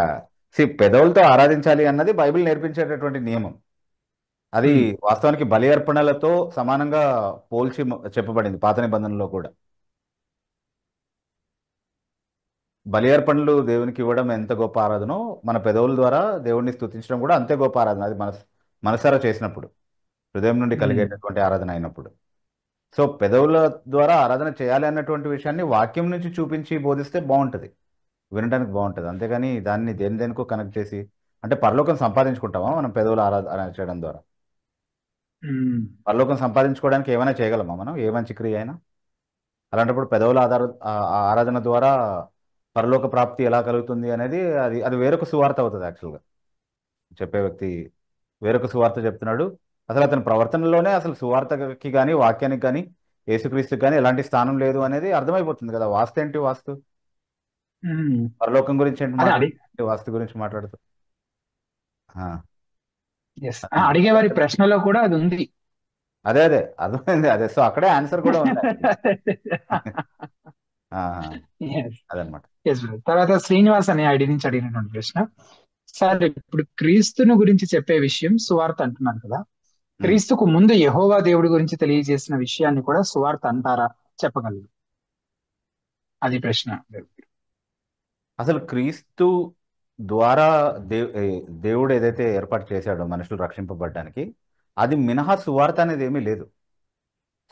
పెదవులతో ఆరాధించాలి అన్నది బైబిల్ నేర్పించేటటువంటి నియమం. అది ఉమ్, వాస్తవానికి బలి అర్పణలతో సమానంగా పోల్చి చెప్పబడింది పాత నిబంధనలో కూడా. బలి అర్పణలు దేవునికి ఇవ్వడం ఎంత గొప్ప ఆరాధనో, మన పెదవుల ద్వారా దేవుణ్ణి స్తుతించడం కూడా అంతే గొప్ప ఆరాధన. అది మనసారా చేసినప్పుడు, హృదయం నుండి ఉమ్, కలిగేటటువంటి ఆరాధన అయినప్పుడు. సో పెదవుల ద్వారా ఆరాధన చేయాలి అన్నటువంటి విషయాన్ని వాక్యం నుంచి చూపించి బోధిస్తే బాగుంటుంది, వినడానికి బాగుంటుంది. అంతేగాని దాన్ని దేనికో కనెక్ట్ చేసి, అంటే పరలోకం సంపాదించుకుంటామా మనం పెదవుల ఆరాధన చేయడం ద్వారా? ఉమ్. పరలోకం సంపాదించుకోవడానికి ఏమైనా చేయగలమా మనం, ఏ మంచి క్రియ అయినా? అలాంటప్పుడు పెదవుల ఆరాధన ద్వారా పరలోక ప్రాప్తి ఎలా కలుగుతుంది అనేది అది అది వేరొక సువార్త అవుతుంది. యాక్చువల్గా చెప్పే వ్యక్తి వేరొక సువార్త చెప్తున్నాడు. అసలు అతని ప్రవర్తనలోనే అసలు సువార్తకి కానీ వాక్యానికి కానీ యేసుక్రీస్తుకి కానీ ఎలాంటి స్థానం లేదు అనేది అర్థమైపోతుంది కదా. వాస్తు ఏంటి? వాస్తు ఉమ్. పరలోకం గురించి ఏంటి అదే మాట్లాడుతూ, వాస్తు గురించి మాట్లాడుతూ. ఆ, ఎస్ అడిగేవారి ప్రశ్నలో కూడా అది ఉంది. అదే అర్థమైంది. అదే, సో అక్కడే ఆన్సర్ కూడా ఉంది. Yes. అదనమాట. Yes, brother. తర్వాత శ్రీనివాస్ అనే ఐడి నుంచి అడిగినటువంటి ప్రశ్న, సార్ ఇప్పుడు క్రీస్తును గురించి చెప్పే విషయం సువార్త అంటున్నారు కదా, క్రీస్తుకు ముందు యెహోవా దేవుడి గురించి తెలియజేసిన విషయాన్ని కూడా సువార్త అంటారా? చెప్పగలరు? అది ప్రశ్న. అసలు క్రీస్తు ద్వారా దేవుడు ఏదైతే ఏర్పాటు చేశాడో మనుషులు రక్షింపబడడానికి, అది మినహా సువార్త అనేది ఏమీ లేదు.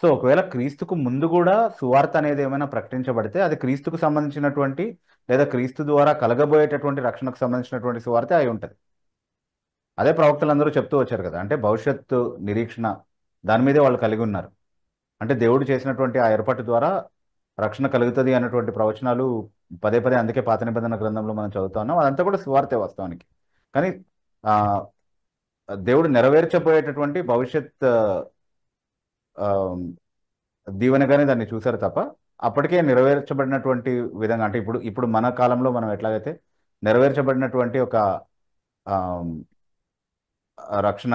సో ఒకవేళ క్రీస్తుకు ముందు కూడా సువార్త అనేది ఏమైనా ప్రకటించబడితే అది క్రీస్తుకు సంబంధించినటువంటి లేదా క్రీస్తు ద్వారా కలగబోయేటటువంటి రక్షణకు సంబంధించినటువంటి సువార్త అయి ఉంటుంది. అదే ప్రవక్తలందరూ చెప్తూ వచ్చారు కదా, అంటే భవిష్యత్తు నిరీక్షణ దాని మీదే వాళ్ళు కలిగి ఉన్నారు. అంటే దేవుడు చేసినటువంటి ఆ ఏర్పాటు ద్వారా రక్షణ కలుగుతుంది అన్నటువంటి ప్రవచనాలు పదే పదే, అందుకే పాత నిబంధన గ్రంథంలో మనం చదువుతా ఉన్నాం. అదంతా కూడా సువార్తే వాస్తవానికి. కానీ ఆ దేవుడు నెరవేర్చబోయేటటువంటి భవిష్యత్ దీవెనగానే దాన్ని చూశారు తప్ప, అప్పటికే నెరవేర్చబడినటువంటి విధంగా, అంటే ఇప్పుడు మన కాలంలో మనం ఎట్లాగైతే నెరవేర్చబడినటువంటి ఒక రక్షణ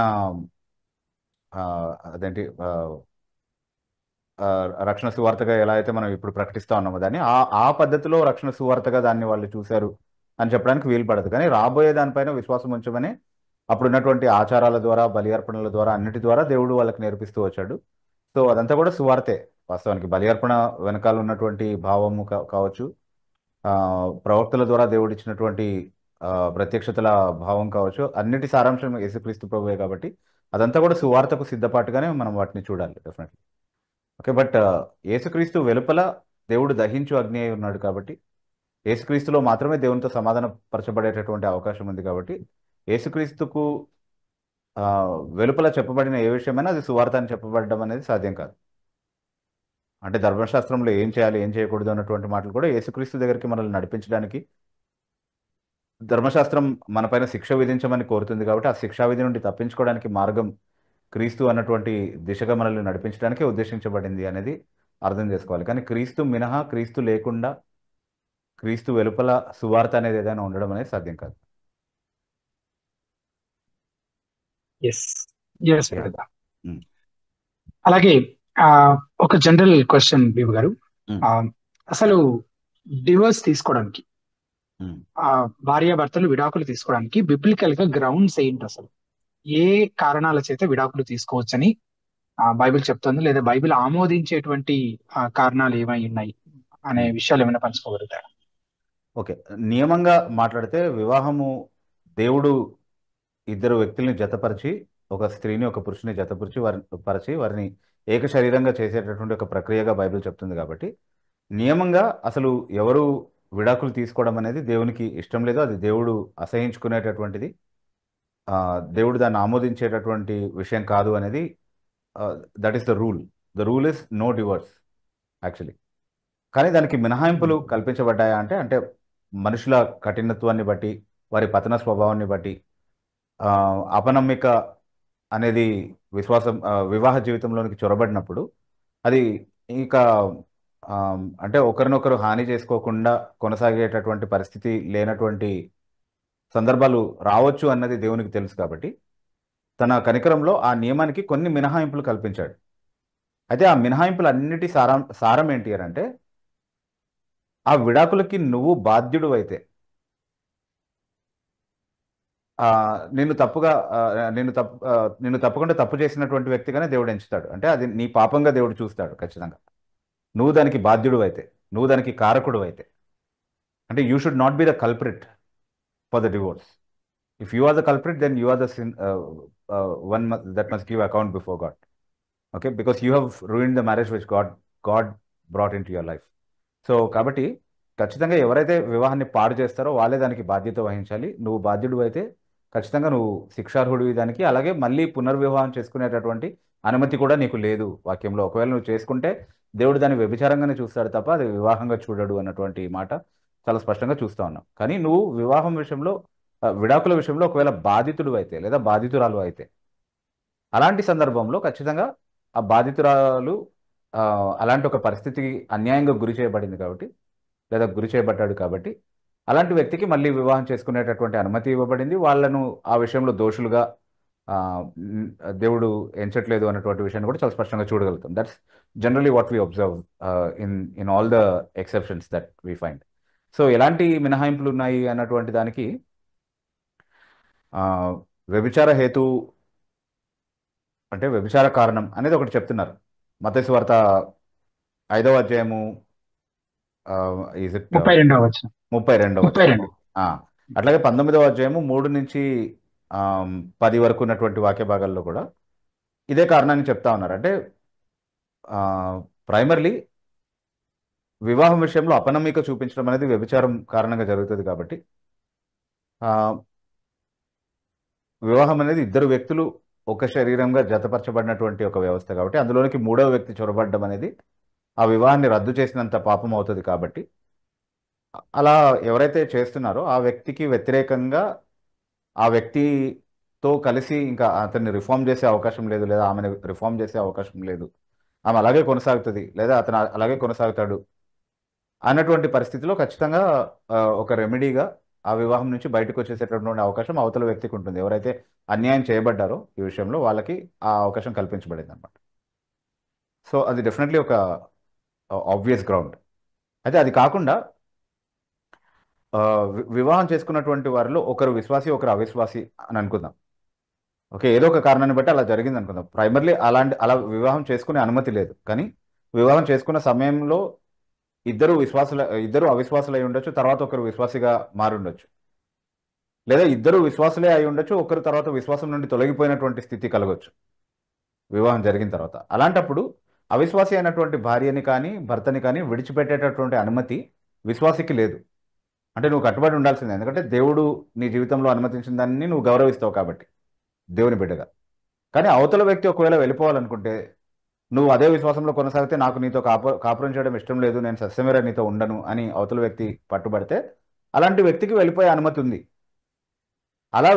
అదేంటి రక్షణ సువార్తగా ఎలా అయితే మనం ఇప్పుడు ప్రకటిస్తా ఉన్నామో దాన్ని ఆ పద్ధతిలో రక్షణ సువార్తగా దాన్ని వాళ్ళు చూశారు అని చెప్పడానికి వీలు పడదు. కానీ రాబోయే దానిపైన విశ్వాసం ఉంచమని అప్పుడున్నటువంటి ఆచారాల ద్వారా, బలి అర్పణల ద్వారా, అన్నిటి ద్వారా దేవుడు వాళ్ళకి నేర్పిస్తూ వచ్చాడు. సో అదంతా కూడా సువార్తే వాస్తవానికి. బలి అర్పణ వెనకాల ఉన్నటువంటి భావము కావచ్చు, ప్రవక్తల ద్వారా దేవుడు ఇచ్చినటువంటి ప్రత్యక్షతల భావం కావచ్చు, అన్నిటి సారాంశం యేసుక్రీస్తు ప్రభువే. కాబట్టి అదంతా కూడా సువార్తకు సిద్ధపాటుగానే మనం వాటిని చూడాలి డెఫినెట్లీ. ఓకే, బట్ యేసుక్రీస్తు వెలుపల దేవుడు దహించు అగ్ని అయి ఉన్నాడు కాబట్టి, యేసుక్రీస్తులో మాత్రమే దేవునితో సమాధాన పరచబడేటటువంటి అవకాశం ఉంది. కాబట్టి యేసుక్రీస్తుకు వెలుపల చెప్పబడిన ఏ విషయమైనా అది సువార్త అని చెప్పబడడం అనేది సాధ్యం కాదు. అంటే ధర్మశాస్త్రంలో ఏం చేయాలి, ఏం చేయకూడదు అన్నటువంటి మాటలు కూడా యేసుక్రీస్తు దగ్గరికి మనల్ని నడిపించడానికి, ధర్మశాస్త్రం మనపైన శిక్ష విధించమని కోరుతుంది కాబట్టి ఆ శిక్షా విధి నుండి తప్పించుకోవడానికి మార్గం క్రీస్తు అన్నటువంటి దిశగా మనల్ని నడిపించడానికే ఉద్దేశించబడింది అనేది అర్థం చేసుకోవాలి. కానీ క్రీస్తు మినహా, క్రీస్తు లేకుండా, క్రీస్తు వెలుపల సువార్త అనేది ఏదైనా ఉండడం అనేది సాధ్యం కాదు. అలాగే ఒక జనరల్ క్వశ్చన్ బీబు గారు, అసలు డివోర్స్ తీసుకోవడానికి, భార్యాభర్తలు విడాకులు తీసుకోవడానికి బిబ్లికల్ గా గ్రౌండ్స్ ఏంటి? అసలు ఏ కారణాల చేత విడాకులు తీసుకోవచ్చని బైబిల్ చెప్తుంది, లేదా బైబిల్ ఆమోదించేటువంటి కారణాలు ఏమై ఉన్నాయి అనే విషయాలు ఏమైనా పంచుకోగలుగుతారు? ఓకే, నియమంగా మాట్లాడితే వివాహము దేవుడు ఇద్దరు వ్యక్తుల్ని జతపరిచి, ఒక స్త్రీని ఒక పురుషుని జతపరిచి వారిని ఏక శరీరంగా చేసేటటువంటి ఒక ప్రక్రియగా బైబిల్ చెప్తుంది. కాబట్టి నియమంగా అసలు ఎవరు విడాకులు తీసుకోవడం అనేది దేవునికి ఇష్టం లేదు, అది దేవుడు అసహించుకునేటటువంటిది, దేవుడు దాన్ని ఆమోదించేటటువంటి విషయం కాదు అనేది that is the rule. The rule is no divorce actually. కానీ దానికి మినహాయింపులు కల్పించబడ్డాయా అంటే మనుషుల కఠినత్వాన్ని బట్టి, వారి పతన స్వభావాన్ని బట్టి, అపనమ్మిక అనేది వివాహ జీవితంలోనికి చొరబడినప్పుడు అది ఇక అంటే ఒకరినొకరు హాని చేసుకోకుండా కొనసాగేటటువంటి పరిస్థితి లేనటువంటి సందర్భాలు రావచ్చు అన్నది దేవునికి తెలుసు కాబట్టి తన కనికరంలో ఆ నియమానికి కొన్ని మినహాయింపులు కల్పించాడు. అయితే ఆ మినహాయింపులు అన్నిటి సారం ఏంటి అని అంటే, ఆ విడాకులకి నువ్వు బాధ్యుడు అయితే నిన్ను తప్పకుండా తప్పు చేసినటువంటి వ్యక్తిగానే దేవుడు ఎంచుతాడు. అంటే అది నీ పాపంగా దేవుడు చూస్తాడు ఖచ్చితంగా. నువ్వు దానికి బాధ్యుడు అయితే, నువ్వు దానికి కారకుడు అయితే, అంటే you should not be the culprit for the divorce. If you are the culprit, then you are the one that must give account before God. Okay, because you have ruined the marriage which God brought into your life. So కాబట్టి ఖచ్చితంగా ఎవరైతే వివాహాన్ని పాడు చేస్తారో వాళ్ళే దానికి బాధ్యత వహించాలి. నువ్వు బాధ్యుడు అయితే ఖచ్చితంగా నువ్వు శిక్షార్హుడివి దానికి. అలాగే మళ్ళీ పునర్వివాహం చేసుకునేటటువంటి అనుమతి కూడా నీకు లేదు వాక్యంలో. ఒకవేళ నువ్వు చేసుకుంటే దేవుడు దాన్ని వ్యభిచారంగానే చూస్తాడు తప్ప అది వివాహంగా చూడడు అన్నటువంటి మాట చాలా స్పష్టంగా చూస్తూ ఉన్నాం. కానీ నువ్వు వివాహం విషయంలో, విడాకుల విషయంలో ఒకవేళ బాధితుడు అయితే లేదా బాధితురాలు అయితే, అలాంటి సందర్భంలో ఖచ్చితంగా ఆ బాధితురాలు అలాంటి ఒక పరిస్థితికి అన్యాయంగా గురి చేయబడింది కాబట్టి లేదా గురి చేయబడ్డాడు కాబట్టి అలాంటి వ్యక్తికి మళ్ళీ వివాహం చేసుకునేటటువంటి అనుమతి ఇవ్వబడింది. వాళ్ళను ఆ విషయంలో దోషులుగా దేవుడు ఎంచట్లేదు అన్నటువంటి విషయాన్ని కూడా చాలా స్పష్టంగా చూడగలుగుతాం. That's generally what we observe in all the exceptions that we find. So ఎలాంటి మినహాయింపులు ఉన్నాయి అన్నటువంటి దానికి వ్యభిచార హేతు అంటే వ్యభిచార కారణం అనేది ఒకటి చెప్తున్నారు. మత్తయి సువార్త 5వ అధ్యాయము 32వ వచనం. 32వ. అట్లాగే 19వ అధ్యాయము 3 నుంచి 10 వరకు ఉన్నటువంటి వాక్య భాగాల్లో కూడా ఇదే కారణాన్ని చెప్తా ఉన్నారు. అంటే ప్రైమర్లీ వివాహం విషయంలో అపనమ్మిక చూపించడం అనేది వ్యభిచారం కారణంగా జరుగుతుంది కాబట్టి వివాహం అనేది ఇద్దరు వ్యక్తులు ఒక శరీరంగా జతపరచబడినటువంటి ఒక వ్యవస్థ కాబట్టి అందులోనికి మూడవ వ్యక్తి చొరబడడం అనేది ఆ వివాహాన్ని రద్దు చేసినంత పాపం అవుతుంది. కాబట్టి అలా ఎవరైతే చేస్తున్నారో ఆ వ్యక్తికి వ్యతిరేకంగా ఆ వ్యక్తితో కలిసి ఇంకా అతన్ని రిఫార్మ్ చేసే అవకాశం లేదు, లేదా ఆమెను రిఫార్మ్ చేసే అవకాశం లేదు, ఆమె అలాగే కొనసాగుతుంది లేదా అతను అలాగే కొనసాగుతాడు అన్నటువంటి పరిస్థితిలో ఖచ్చితంగా ఒక రెమెడీగా ఆ వివాహం నుంచి బయటకు వచ్చేసేటటువంటి అవకాశం అవతల వ్యక్తికి ఉంటుంది. ఎవరైతే అన్యాయం చేయబడ్డారో ఈ విషయంలో వాళ్ళకి ఆ అవకాశం కల్పించబడింది అనమాట. సో అది డెఫినెట్లీ ఒక ఆబ్వియస్ గ్రౌండ్. అయితే అది కాకుండా వివాహం చేసుకున్నటువంటి వారిలో ఒకరు విశ్వాసి ఒకరు అవిశ్వాసి అని అనుకుందాం. ఓకే, ఏదో ఒక కారణాన్ని బట్టి అలా జరిగింది అనుకుందాం. ప్రైమర్లీ అలా వివాహం చేసుకునే అనుమతి లేదు, కానీ వివాహం చేసుకున్న సమయంలో ఇద్దరు అవిశ్వాసులై ఉండొచ్చు, తర్వాత ఒకరు విశ్వాసిగా మారుండొచ్చు, లేదా ఇద్దరు విశ్వాసులే అయి ఉండొచ్చు, ఒకరు తర్వాత విశ్వాసం నుండి తొలగిపోయినటువంటి స్థితి కలగొచ్చు వివాహం జరిగిన తర్వాత. అలాంటప్పుడు అవిశ్వాసి అయినటువంటి భార్యని కానీ భర్తని కానీ విడిచిపెట్టేటటువంటి అనుమతి విశ్వాసికి లేదు. అంటే నువ్వు కట్టుబడి ఉండాల్సిందే, ఎందుకంటే దేవుడు నీ జీవితంలో అనుమతించిన దాన్ని నువ్వు గౌరవిస్తావు కాబట్టి దేవుని బిడ్డగా. కానీ అవతల వ్యక్తి ఒకవేళ వెళ్ళిపోవాలనుకుంటే నువ్వు అదే విశ్వాసంలో కొనసాగితే నాకు నీతో కాపురం చేయడం ఇష్టం లేదు, నేను సస్యమేర నీతో ఉండను అని అవతల వ్యక్తి పట్టుబడితే అలాంటి వ్యక్తికి వెళ్ళిపోయే అనుమతి ఉంది. అలా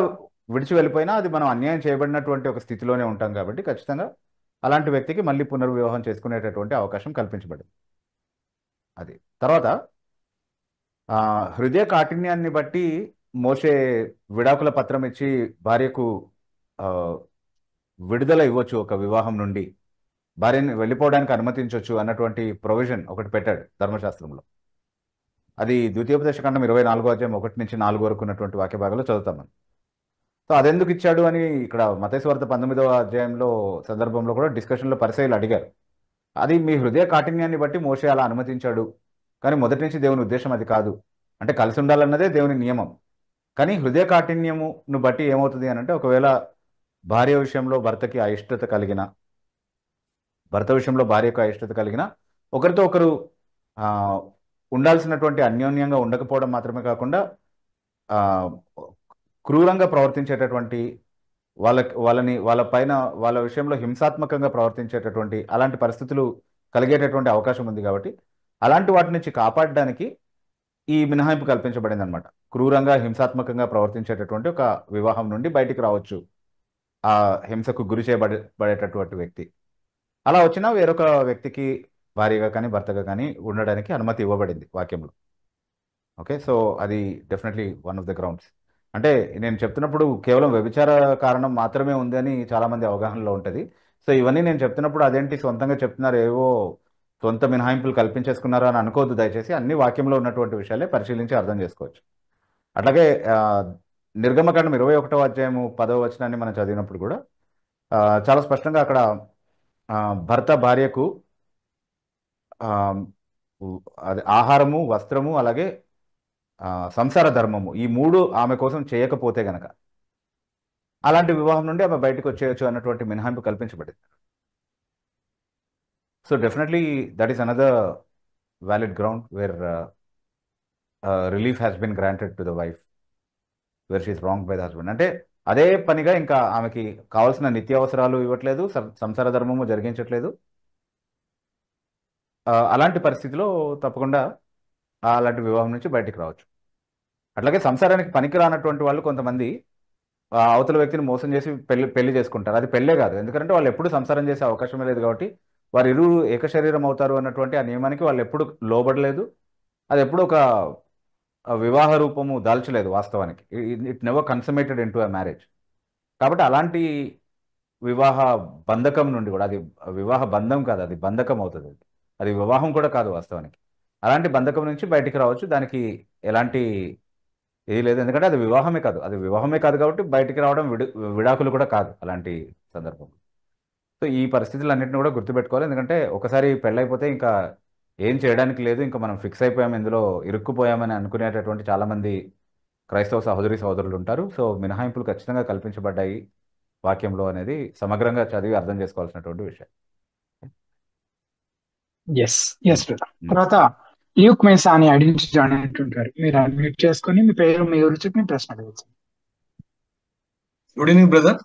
విడిచి వెళ్ళిపోయినా అది మనం అన్యాయం చేయబడినటువంటి ఒక స్థితిలోనే ఉంటాం కాబట్టి ఖచ్చితంగా అలాంటి వ్యక్తికి మళ్ళీ పునర్వివాహం చేసుకునేటటువంటి అవకాశం కల్పించబడింది. అది తర్వాత హృదయ కాఠిన్యాన్ని బట్టి మోషే విడాకుల పత్రం ఇచ్చి భార్యకు విడుదల ఇవ్వచ్చు, ఒక వివాహం నుండి భార్యని వెళ్ళిపోవడానికి అనుమతించవచ్చు అన్నటువంటి ప్రొవిజన్ ఒకటి పెట్టాడు ధర్మశాస్త్రంలో. అది ద్వితీయోపదేశకాండం 24వ అధ్యాయం 1 నుంచి 4 వరకు ఉన్నటువంటి వాక్య భాగాల్లో చదువుతాం మనం. సో అదెందుకు ఇచ్చాడు అని ఇక్కడ మత్తయి సువార్త 19వ అధ్యాయంలో సందర్భంలో కూడా డిస్కషన్లో పరిసయ్యులు అడిగారు. అది మీ హృదయ కాఠిన్యాన్ని బట్టి మోషే అలా అనుమతించాడు, కానీ మొదటి నుంచి దేవుని ఉద్దేశం అది కాదు. అంటే కలిసి ఉండాలన్నదే దేవుని నియమం, కానీ హృదయ కాఠిన్యమును బట్టి ఏమవుతుంది అని అంటే ఒకవేళ భార్య విషయంలో భర్తకి అయిష్టత కలిగిన, భర్త విషయంలో భార్యకు అయిష్టత కలిగిన, ఒకరితో ఒకరు ఉండాల్సినటువంటి అన్యోన్యంగా ఉండకపోవడం మాత్రమే కాకుండా క్రూరంగా ప్రవర్తించేటటువంటి వాళ్ళ విషయంలో హింసాత్మకంగా ప్రవర్తించేటటువంటి అలాంటి పరిస్థితులు కలిగేటటువంటి అవకాశం ఉంది. కాబట్టి అలాంటి వాటి నుంచి కాపాడడానికి ఈ మినహాయింపు కల్పించబడింది అనమాట. క్రూరంగా హింసాత్మకంగా ప్రవర్తించేటటువంటి ఒక వివాహం నుండి బయటికి రావచ్చు ఆ హింసకు గురి చేయబడేటటువంటి వ్యక్తి. అలా వచ్చినా వేరొక వ్యక్తికి భార్యగా కానీ భర్తగా కానీ ఉండడానికి అనుమతి ఇవ్వబడింది వాక్యంలో. ఓకే, సో అది definitely one of the grounds. అంటే నేను చెప్తున్నప్పుడు కేవలం వ్యభిచార కారణం మాత్రమే ఉంది అని చాలామంది అవగాహనలో ఉంటుంది. సో ఇవన్నీ నేను చెప్తున్నప్పుడు అదేంటి సొంతంగా చెప్తున్నారు, ఏవో సొంత మినహాయింపులు కల్పించేసుకున్నారు అని అనుకోవద్దు దయచేసి. అన్ని వాక్యంలో ఉన్నటువంటి విషయాలే పరిశీలించి అర్థం చేసుకోవచ్చు. అట్లాగే నిర్గమకాండం 21వ అధ్యాయము 10వ వచనాన్ని మనం చదివినప్పుడు కూడా చాలా స్పష్టంగా అక్కడ భర్త భార్యకు అది ఆహారము, వస్త్రము, అలాగే సంసార ధర్మము, ఈ 3 ఆమె కోసం చేయకపోతే గనక అలాంటి వివాహం నుండి ఆమె బయటకు వచ్చేయచ్చు అన్నటువంటి మినహాయింపు కల్పించబడింది. So definitely that is another valid ground where relief has been granted to the wife where she's wrong by the husband. అంటే అదే పనిగా ఇంకా ఆమెకి కావాల్సిన నిత్యావసరాలు ఇవ్వట్లేదు, సంసార ధర్మము జరిగించట్లేదు. అలాంటి పరిస్థితిలో తప్పకుండా అలాంటి వివాహం నుంచి బయటికి రావచ్చు. అట్లాగే సంసారానికి పనికి రానటువంటి వాళ్ళు కొంతమంది అవతల వ్యక్తిని మోసం చేసి పెళ్లి చేసుకుంటారు. అది పెళ్ళే కాదు, ఎందుకంటే వాళ్ళు ఎప్పుడు సంసారం చేసే అవకాశమే లేదు కాబట్టి వారు ఇరువురు ఏకశరీరం అవుతారు అన్నటువంటి ఆ నియమానికి వాళ్ళు ఎప్పుడు లోబడలేదు. అది ఎప్పుడు ఒక వివాహ రూపము దాల్చలేదు వాస్తవానికి. It never consummated into a marriage. కాబట్టి అలాంటి వివాహ బంధకం నుండి కూడా, అది వివాహ బంధం కాదు, అది బంధకం అవుతుంది, అది వివాహం కూడా కాదు వాస్తవానికి. అలాంటి బంధకం నుంచి బయటికి రావచ్చు, దానికి ఎలాంటి ఇది లేదు. ఎందుకంటే అది వివాహమే కాదు కాబట్టి బయటికి రావడం విడాకులు కూడా కాదు అలాంటి సందర్భం. సో ఈ పరిస్థితులన్నింటినీ కూడా గుర్తుపెట్టుకోవాలి. ఎందుకంటే ఒకసారి పెళ్ళైపోతే ఇంకా ఏం చేయడానికి లేదు, ఇంకా మనం ఫిక్స్ అయిపోయాం, ఇందులో ఇరుక్కుపోయామని అనుకునేటటువంటి చాలామంది క్రైస్తవ సహోదరులు ఉంటారు. సో మినహాయింపులు ఖచ్చితంగా కల్పించబడ్డాయి వాక్యంలో అనేది సమగ్రంగా చదివి అర్థం చేసుకోవాల్సినటువంటి విషయం. ఎస్ తర్వాత ల్యూక్ మేసా అని ఐడెంటిటీ జాయిన్ అంటుంటారు. మీరు అన్మ్యూట్ చేసుకొని మీ పేరు, మీ ఊరు చెప్పి మీ ప్రశ్న అడగచ్చు. Good evening brother,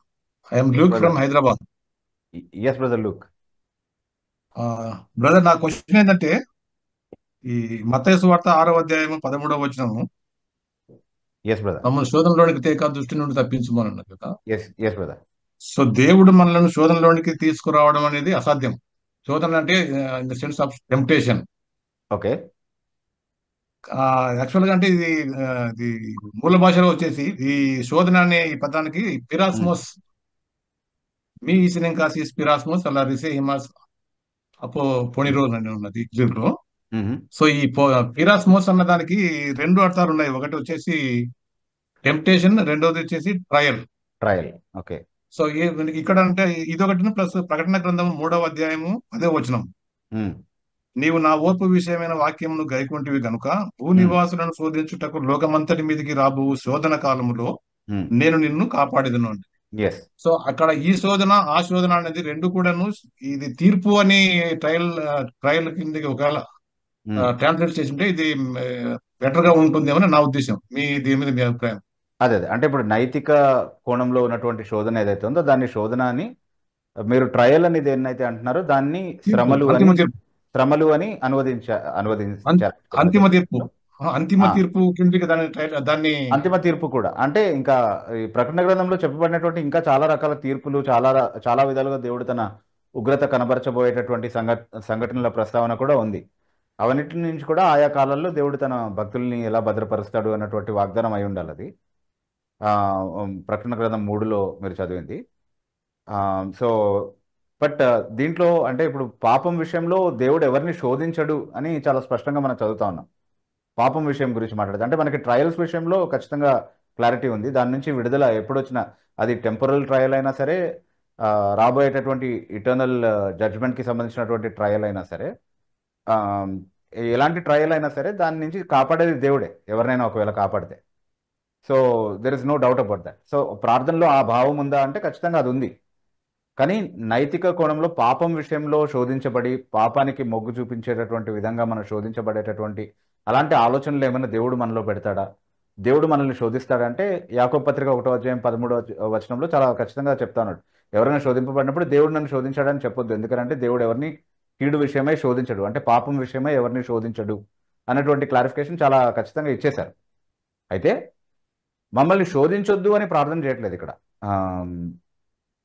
I'm Luke from Hyderabad. Yes brother Luke. Brother, నా క్వశ్చన్ ఏంటంటే, ఈ మత్తయి సువార్త 6వ అధ్యాయము 13వ వచనము, మమ్మల్ని శోధనలోనికి తేక దృష్టి నుండి తప్పించమని అన్నది కదా. Yes brother. సో దేవుడు మనల్ని శోధనలోనికి తీసుకురావడం అనేది అసాధ్యం. శోధన అంటే in the sense of temptation. Okay, యాక్చువల్గా అంటే ఇది మూల భాషలో వచ్చేసి ఈ శోధన అనే ఈ పదానికి పిరాస్మోస్, మీ ఈసినెంకాసిస్ పిరాస్మోస్ అలా రిసే హిమాస్ అపో పొనిరోజ్ అని ఉన్నది గ్రీకులో. సో ఈ పిరాస్మోస్ అన్న దానికి 2 అర్థాలు ఉన్నాయి. ఒకటి వచ్చేసి టెంప్టేషన్, రెండోది వచ్చేసి ట్రయల్. ఓకే. సో ఇక్కడ అంటే ఇదొకటి, ప్లస్ ప్రకటన గ్రంథం 3వ అధ్యాయము 10వ వచనం, నీవు నా ఓర్పు విషయమైన వాక్యమును గైకొంటివి గనుక భూనివాసులను శోధించుటకు లోకమంతటి మీదకి రాబో శోధన కాలములో నేను నిన్ను కాపాడేదను అంటే. సో అక్కడ ఈ శోధన ఆ శోధన అనేది 2 కూడాను ఇది తీర్పు అని ట్రయల్ కిందకి ఒకవేళ ట్రాన్స్లేట్ చేసి ఉంటే ఇది బెటర్ గా ఉంటుందేమని నా ఉద్దేశం. దీని మీద మీ అభిప్రాయం? అదే అంటే ఇప్పుడు నైతిక కోణంలో ఉన్నటువంటి శోధన ఏదైతే ఉందో దాన్ని శోధన అని, మీరు ట్రయల్ అని దేన్నైతే అంటున్నారో దాన్ని శ్రమలు అని అనువదించారు. అంతిమ తీర్పు కిందకి దాన్ని అంతిమ తీర్పు కూడా అంటే ఇంకా ఈ ప్రకటన గ్రంథంలో చెప్పబడినటువంటి ఇంకా చాలా రకాల తీర్పులు, చాలా విధాలుగా దేవుడు తన ఉగ్రత కనబరచబోయేటటువంటి సంఘటనల ప్రస్తావన కూడా ఉంది. అవన్నిటి నుంచి కూడా ఆయా కాలాల్లో దేవుడు తన భక్తుల్ని ఎలా భద్రపరుస్తాడు అన్నటువంటి వాగ్దానం అయి ఉండాలి. అది ప్రకటన గ్రంథం 3లో మీరు చదివింది. సో బట్ దీంట్లో అంటే ఇప్పుడు పాపం విషయంలో దేవుడు ఎవరిని శోధించడు అని చాలా స్పష్టంగా మనం చదువుతా ఉన్నాం. పాపం విషయం గురించి మాట్లాడితే అంటే మనకి ట్రయల్స్ విషయంలో ఖచ్చితంగా క్లారిటీ ఉంది. దాని నుంచి విడుదల ఎప్పుడు వచ్చినా, అది టెంపరల్ ట్రయల్ అయినా సరే, రాబోయేటటువంటి ఇటర్నల్ జడ్జ్మెంట్కి సంబంధించినటువంటి ట్రయల్ అయినా సరే, ఎలాంటి ట్రయల్ అయినా సరే దాని నుంచి కాపాడేది దేవుడే, ఎవరినైనా ఒకవేళ కాపాడితే. So there is no doubt about that. So ప్రార్థనలో ఆ భావం ఉందా అంటే ఖచ్చితంగా అది ఉంది. కానీ నైతిక కోణంలో పాపం విషయంలో శోధించబడి పాపానికి మొగ్గు చూపించేటటువంటి విధంగా మనం శోధించబడేటటువంటి అలాంటి ఆలోచనలు ఏమైనా దేవుడు మనలో పెడతాడా, దేవుడు మనల్ని శోధిస్తాడంటే యాకోబు పత్రిక 1వ అధ్యాయం 13వ వచనంలో చాలా ఖచ్చితంగా చెప్తాను, ఎవరైనా శోధింపబడినప్పుడు దేవుడు నన్ను శోధించాడని చెప్పొద్దు. ఎందుకంటే దేవుడు ఎవరిని కీడు విషయమై శోధించడు, అంటే పాపం విషయమై ఎవరిని శోధించడు అన్నటువంటి క్లారిఫికేషన్ చాలా ఖచ్చితంగా ఇచ్చేశారు. అయితే మమ్మల్ని శోధించొద్దు అని ప్రార్థన చేయట్లేదు ఇక్కడ.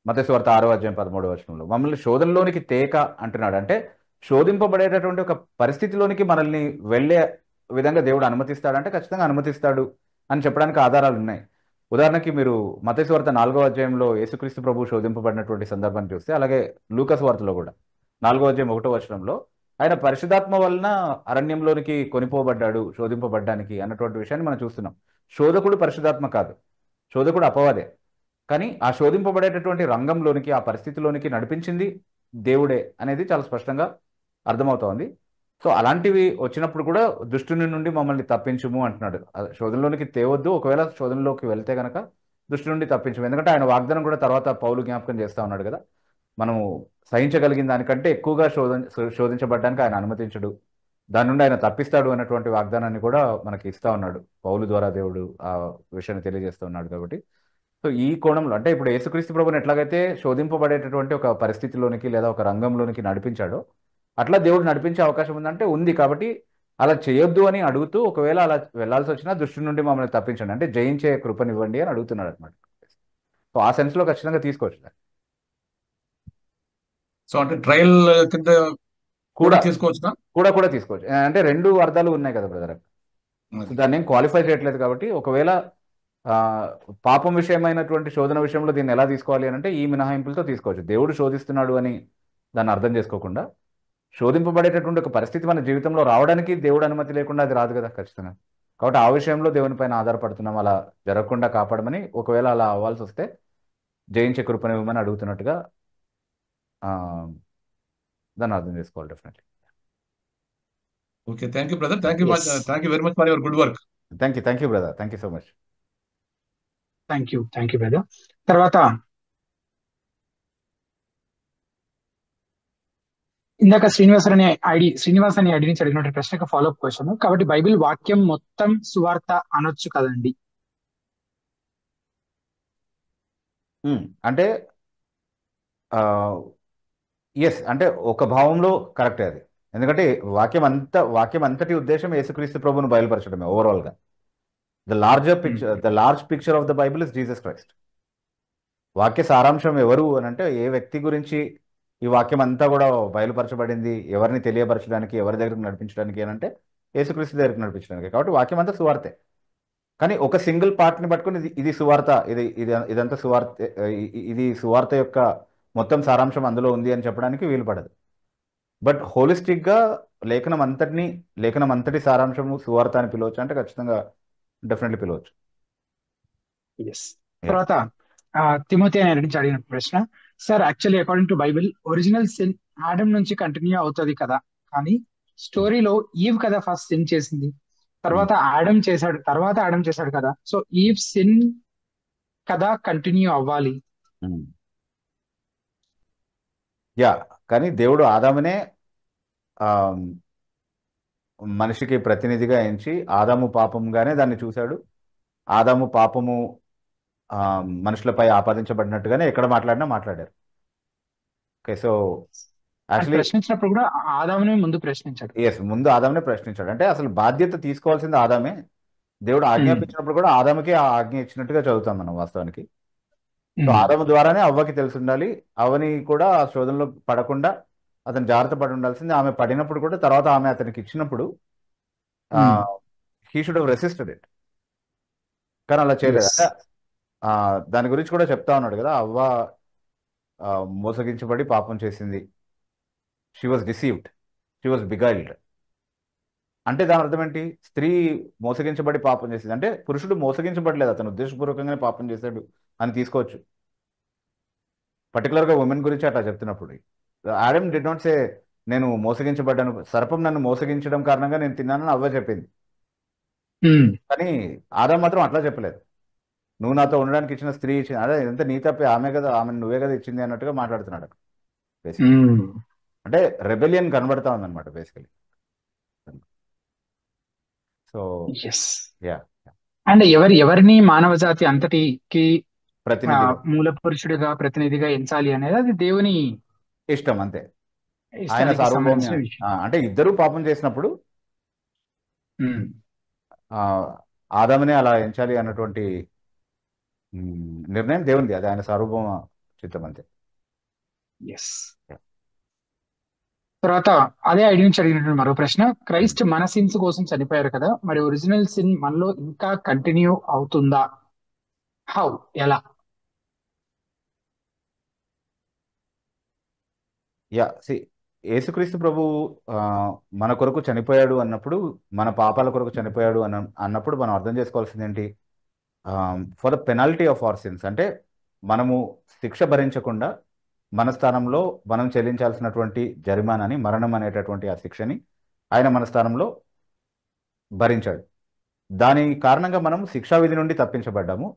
మత్తయి సువార్త 6వ అధ్యాయం 13వ వచనంలో మమ్మల్ని శోధనలోనికి తేక అంటున్నాడు. అంటే శోధింపబడేటటువంటి ఒక పరిస్థితిలోనికి మనల్ని వెళ్ళే విధంగా దేవుడు అనుమతిస్తాడంటే ఖచ్చితంగా అనుమతిస్తాడు అని చెప్పడానికి ఆధారాలు ఉన్నాయి. ఉదాహరణకి మీరు మత్తయి సువార్త 4వ అధ్యాయంలో యేసుక్రీస్తు ప్రభు శోధింపబడినటువంటి సందర్భాన్ని చూస్తే, అలాగే లూకాసు వార్తలో కూడా 4వ అధ్యాయం 1వ వచనంలో ఆయన పరిశుద్ధాత్మ వలన అరణ్యంలోనికి కొనిపోబడ్డాడు శోధింపబడ్డానికి అన్నటువంటి విషయాన్ని మనం చూస్తున్నాం. శోధకుడు పరిశుద్ధాత్మ కాదు, శోధకుడు అపవాదే. కానీ ఆ శోధింపబడేటటువంటి రంగంలోనికి, ఆ పరిస్థితిలోనికి నడిపించింది దేవుడే అనేది చాలా స్పష్టంగా అర్థమవుతోంది. సో అలాంటివి వచ్చినప్పుడు కూడా దుష్టుని నుండి మమ్మల్ని తప్పించుము అంటున్నాడు. శోధనలోనికి తేవద్దు, ఒకవేళ శోధనలోకి వెళ్తే కనుక దుష్టు నుండి తప్పించము. ఎందుకంటే ఆయన వాగ్దానం కూడా తర్వాత పౌలు జ్ఞాపకం చేస్తా ఉన్నాడు కదా, మనము సహించగలిగిన దానికంటే ఎక్కువగా శోధించబడ్డానికి ఆయన అనుమతించడు, దాని నుండి ఆయన తప్పిస్తాడు అన్నటువంటి వాగ్దానాన్ని కూడా మనకి ఇస్తా ఉన్నాడు పౌలు ద్వారా. దేవుడు ఆ విషయాన్ని తెలియజేస్తూ ఉన్నాడు. కాబట్టి సో ఈ కోణంలో అంటే ఇప్పుడు యేసుక్రీస్తు ప్రభుని ఎట్లాగైతే శోధింపబడేటటువంటి ఒక పరిస్థితిలోనికి లేదా ఒక రంగంలోనికి నడిపించాడో, అట్లా దేవుడు నడిపించే అవకాశం ఉందంటే ఉంది. కాబట్టి అలా చేయొద్దు అని అడుగుతూ, ఒకవేళ అలా వెళ్లాల్సి వచ్చినా దృష్టి నుండి మమ్మల్ని తప్పించండి అంటే జయించే కృపనివ్వండి అని అడుగుతున్నాడు అనమాట. సో ఆ సెన్స్ లో ఖచ్చితంగా తీసుకోవచ్చు. సో అంటే ట్రయల్ కింద కూడా తీసుకోవచ్చునా? కూడా తీసుకోవచ్చు. అంటే రెండు అర్థాలు ఉన్నాయి కదా బ్రదర్. దాన్ని ఏం క్వాలిఫై చేయట్లేదు. కాబట్టి ఒకవేళ పాపం విషయమైనటువంటి శోధన విషయంలో దీన్ని ఎలా తీసుకోవాలి అని అంటే ఈ మినహాయింపులతో తీసుకోవచ్చు. దేవుడు శోధిస్తున్నాడు అని దాన్ని అర్థం చేసుకోకుండా, శోధింపబడేటటువంటి ఒక పరిస్థితి మన జీవితంలో రావడానికి దేవుడు అనుమతి లేకుండా అది రాదు కదా ఖచ్చితంగా. కాబట్టి ఆ విషయంలో దేవుని పైన ఆధారపడుతున్నాం, అలా జరగకుండా కాపాడమని. ఒకవేళ అలా అవ్వాల్సి వస్తే జయించే కృపనివ్వమని అడుగుతున్నట్టుగా దాన్ని అర్థం చేసుకోవాలి definitely. Okay, thank you brother. Thank you very much for your good work. Thank you brother. Thank you so much. Thank you brother. తర్వాత ఇందాక శ్రీనివాస్ అనే ఐడి నుంచి అడిగిన ప్రశ్నకు ఫాలోఅప్ క్వశ్చన్. కాబట్టి బైబిల్ వాక్యం మొత్తం సువార్త అనొచ్చు కదండి? అంటే ఎస్, అంటే ఒక భావంలో కరెక్టే అది. ఎందుకంటే వాక్యం అంతటి ఉద్దేశం యేసుక్రీస్తు ప్రభువును బయలుపరచడమే ఓవరాల్ గా. The large picture of the Bible is Jesus Christ. వాక్య సారాంశం ఎవరు అని అంటే, ఏ వ్యక్తి గురించి ఈ వాక్యం అంతా కూడా బయలుపరచబడింది, ఎవరిని తెలియపరచడానికి, ఎవరి దగ్గరకు నడిపించడానికి అని అంటే యేసుక్రీస్తు దగ్గరకు నడిపించడానికి. కాబట్టి వాక్యం అంతా సువార్తే. కానీ ఒక సింగిల్ పార్ట్ని పట్టుకుని ఇది సువార్త, ఇదంతా సువార్త, ఇది సువార్త యొక్క మొత్తం సారాంశం అందులో ఉంది అని చెప్పడానికి వీలు పడదు. బట్ హోలిస్టిక్గా లేఖనం అంతటి సారాంశము సువార్త అని పిలవచ్చు అంటే ఖచ్చితంగా డెఫినెట్లీ పిలవచ్చు. తర్వాత తిమోతి అనే నుంచి అడిగిన ప్రశ్న, sir actually according to Bible original sin Adam నుంచి కంటిన్యూ అవుతుంది కదా, కానీ స్టోరీలో ఈవ్ కదా ఫస్ట్ సిన్ చేసింది, తర్వాత ఆడమ్ చేశాడు కదా, సో ఈవ్ సిన్ కదా కంటిన్యూ అవ్వాలి. కానీ దేవుడు ఆదామునే మనిషికి ప్రతినిధిగా ఎంచి ఆదాము పాపంగానే దాన్ని చూశాడు. ఆదాము పాపము మనుషులపై ఆపాదించబడినట్టుగానే ఎక్కడ మాట్లాడారు. ఓకే, సో ప్రశ్నించినప్పుడు కూడా ఆదామునే ముందు ప్రశ్నించాడు. ముందు ఆదామునే ప్రశ్నించాడు. అంటే అసలు బాధ్యత తీసుకోవాల్సింది ఆదామే. దేవుడు ఆజ్ఞాపించినప్పుడు కూడా ఆదాముకి ఆ ఆజ్ఞ ఇచ్చినట్టుగా చదువుతాం మనం వాస్తవానికి. సో ఆదాము ద్వారానే అవ్వకి తెలిసి ఉండాలి. అవని కూడా ఆ శోధనలో పడకుండా అతను జాగ్రత్త పడి ఉండాల్సింది. ఆమె పడినప్పుడు కూడా తర్వాత ఆమె అతనికి ఇచ్చినప్పుడు he should have resisted it. కానీ అలా చేయలేదు. దాని గురించి కూడా చెప్తా ఉన్నాడు కదా, అవ్వ మోసగించబడి పాపం చేసింది. She was deceived, she was beguiled. అంటే దాని అర్థం ఏంటి? స్త్రీ మోసగించబడి పాపం చేసింది అంటే పురుషుడు మోసగించబడలేదు, అతను ఉద్దేశపూర్వకంగానే పాపం చేశాడు అని తీసుకోవచ్చు. పర్టికులర్గా ఉమెన్ గురించి అట్లా చెప్తున్నప్పుడు ఆడమ్ డిడ్ నాట్ సే నేను మోసగించబడ్డాను, సర్పం నన్ను మోసగించడం కారణంగా నేను తిన్నానని అవ్వ చెప్పింది. కానీ ఆదాం మాత్రం అట్లా చెప్పలేదు. నువ్వు నాతో ఉండడానికి ఇచ్చిన స్త్రీ ఇచ్చింది, అదే ఎంత నీ తప్పే, ఆమె కదా, ఆమె నువ్వే కదా ఇచ్చింది అన్నట్టుగా మాట్లాడుతున్నాడు. అంటే రెబెలియన్ కనబడతా ఉందన్నమాట బేసికలీ. సో అండ్ ఎవరిని మానవ జాతి అంతటికి మూల పురుషుడిగా ప్రతినిధిగా ఎంచాలి అనేది అది దేవుని ఇష్టం, అంతే. ఆయన సార్వభౌమ్యం. అంటే ఇద్దరు పాపం చేసినప్పుడు ఆదామునే అలా ఎంచాలి అన్నటువంటి నిర్ణయం దేవునిది, అది ఆయన సార్వభౌమ చిత్తం, అంతే. తర్వాత అదే ఐడి నుంచి అడిగినటువంటి మరో ప్రశ్న, క్రైస్ట్ మన సిన్స్ కోసం చనిపోయారు కదా, మరి ఒరిజినల్ సిన్ మనలో ఇంకా కంటిన్యూ అవుతుందా? హౌ, ఎలా? యేసుక్రీస్తు ప్రభు ఆ, మన కొరకు చనిపోయాడు అన్నప్పుడు, మన పాపాల కొరకు చనిపోయాడు అన్నప్పుడు మనం అర్థం చేసుకోవాల్సింది ఏంటి? For the penalty of our sins, అంటే మనము శిక్ష భరించకుండా మన స్థానంలో మనం చెల్లించాల్సినటువంటి జరిమానాని, మరణం అనేటటువంటి ఆ శిక్షని ఆయన మన స్థానంలో భరించాడు. దాని కారణంగా మనం శిక్షా విధి నుండి తప్పించబడ్డాము.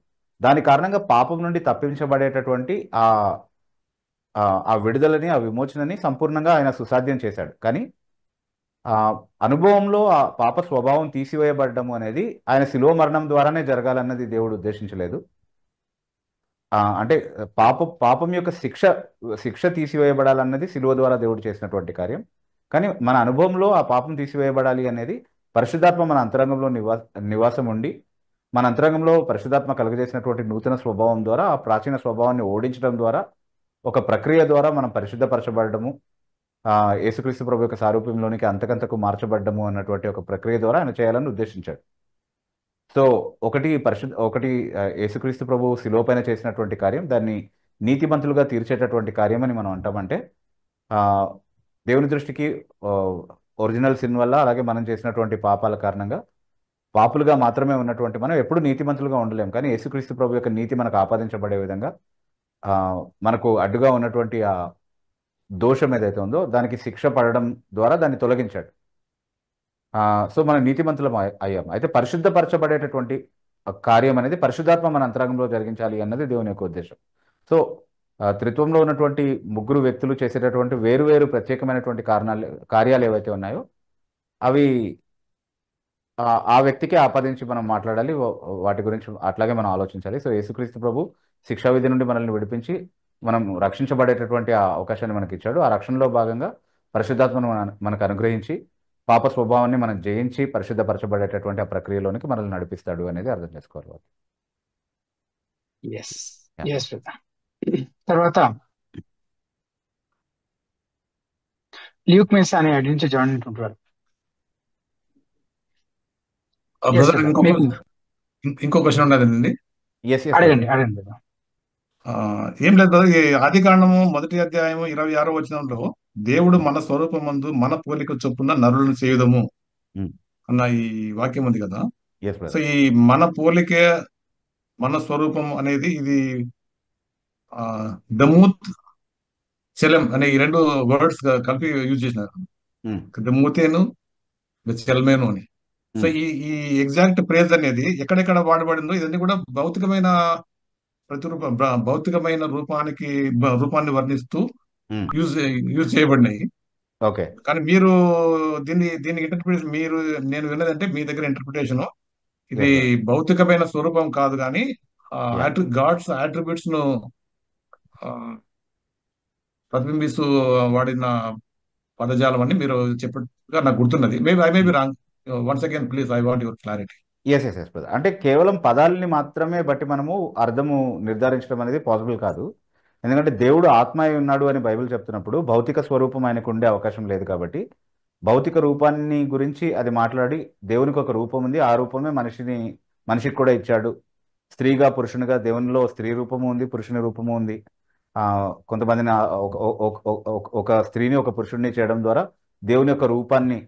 దాని కారణంగా పాపం నుండి తప్పించబడేటటువంటి ఆ ఆ విడుదలని, ఆ విమోచనని సంపూర్ణంగా ఆయన సుసాధ్యం చేశాడు. కానీ ఆ అనుభవంలో ఆ పాప స్వభావం తీసివేయబడ్డము అనేది ఆయన శిలువ మరణం ద్వారానే జరగాలన్నది దేవుడు ఉద్దేశించలేదు. అంటే పాపం యొక్క శిక్ష తీసివేయబడాలన్నది శిలువ ద్వారా దేవుడు చేసినటువంటి కార్యం. కానీ మన అనుభవంలో ఆ పాపం తీసివేయబడాలి అనేది పరిశుద్ధాత్మ మన అంతరంగంలో నివాసం ఉండి, మన అంతరంగంలో పరిశుద్ధాత్మ కలుగజేసినటువంటి నూతన స్వభావం ద్వారా ఆ ప్రాచీన స్వభావాన్ని ఓడించడం ద్వారా, ఒక ప్రక్రియ ద్వారా మనం పరిశుద్ధపరచబడము, యేసుక్రీస్తు ప్రభు యొక్క సారూప్యంలోనికి అంతకంతకు మార్చబడ్డము అన్నటువంటి ఒక ప్రక్రియ ద్వారా ఆయన చేయాలని ఉద్దేశించాడు. సో ఒకటి యేసుక్రీస్తు ప్రభు శిలువ పైన చేసినటువంటి కార్యం, దాన్ని నీతిమంతులుగా తీర్చేటటువంటి కార్యం అని మనం అంటామంటే, దేవుని దృష్టికి ఒరిజినల్ సిన్ వల్ల, అలాగే మనం చేసినటువంటి పాపాల కారణంగా పాపులుగా మాత్రమే ఉన్నటువంటి మనం ఎప్పుడు నీతిమంతులుగా ఉండలేం. కానీ యేసుక్రీస్తు ప్రభు యొక్క నీతి మనకు ఆపాదించబడే విధంగా మనకు అడ్డుగా ఉన్నటువంటి ఆ దోషం ఏదైతే ఉందో దానికి శిక్ష పడడం ద్వారా దాన్ని తొలగించాడు. సో మనం నీతిమంతులం అయ్యాం. అయితే పరిశుద్ధపరచబడేటటువంటి కార్యం అనేది పరిశుద్ధాత్మ మన అంతరంగంలో జరిగించాలి అన్నది దేవుని యొక్క ఉద్దేశం. సో త్రిత్వంలో ఉన్నటువంటి ముగ్గురు వ్యక్తులు చేసేటటువంటి వేరు ప్రత్యేకమైనటువంటి కార్యాలు ఏవైతే ఉన్నాయో అవి ఆ వ్యక్తికి ఆపాదించి మనం మాట్లాడాలి, వాటి గురించి అట్లాగే మనం ఆలోచించాలి. సో యేసుక్రీస్తు ప్రభు శిక్షా విధి నుండి మనల్ని విడిపించి మనం రక్షించబడేటటువంటి ఆ అవకాశాన్ని మనకి ఇచ్చాడు. ఆ రక్షణలో భాగంగా పరిశుద్ధాత్మను మనకు అనుగ్రహించి పాప స్వభావాన్ని మనం జయించి పరిశుద్ధపరచబడేటటువంటి ఆ ప్రక్రియలోనికి మనల్ని నడిపిస్తాడు అనేది అర్థం చేసుకోవాలి. తర్వాత ల్యూక్ మెస్సా అనే ఐడి నుంచి జాయిన్ ఉంటుంటారు. ఇంకో క్వశ్చన్ ఉన్నదండి. అడగండి. ఏం లేదు బ్రదర్, ఈ ఆది కాండము 1వ అధ్యాయము 26వ వచనంలో దేవుడు మన స్వరూపమందు మన పోలిక చొప్పున నరులను చేయుదము అన్న ఈ వాక్యం ఉంది కదా. సో ఈ మన పోలికే మన స్వరూపం అనేది ఇది దమూత్ చెలెం అనే ఈ రెండు వర్డ్స్ కలిపి యూజ్ చేసినారు, దమూతేను చెల్మేను అని. సో ఈ ఎగ్జాక్ట్ ప్రేజ్ అనేది ఎక్కడెక్కడ వాడబడిందో ఇదన్నీ కూడా భౌతికమైన భౌతికమైన రూపాన్ని వర్ణిస్తూ యూజ్ చేయబడినాయి. కానీ మీరు దీని ఇంటర్ప్రిటేషన్, నేను విన్నదంటే మీ దగ్గర ఇంటర్ప్రిటేషన్ ఇది భౌతికమైన స్వరూపం కాదు, కానీ గాడ్స్ అట్రిబ్యూట్స్ ను ప్రతిబింబిస్తూ వాడిన పదజాలం అని మీరు చెప్పగా నాకు గుర్తున్నది. I may be wrong. Once again please, I want your clarity. Yes. అంటే కేవలం పదాలని మాత్రమే బట్టి మనము అర్థము నిర్ధారించడం అనేది పాసిబుల్ కాదు. ఎందుకంటే దేవుడు ఆత్మ అయి ఉన్నాడు అని బైబిల్ చెప్తున్నప్పుడు భౌతిక స్వరూపం ఆయనకు ఉండే అవకాశం లేదు. కాబట్టి భౌతిక రూపాన్ని గురించి అది మాట్లాడి, దేవునికి ఒక రూపం ఉంది, ఆ రూపమే మనిషికి కూడా ఇచ్చాడు. స్త్రీగా పురుషునిగా దేవునిలో స్త్రీ రూపము ఉంది, పురుషుని రూపము ఉంది. కొంతమందిని ఒక స్త్రీని ఒక పురుషుడిని చేయడం ద్వారా దేవుని యొక్క రూపాన్ని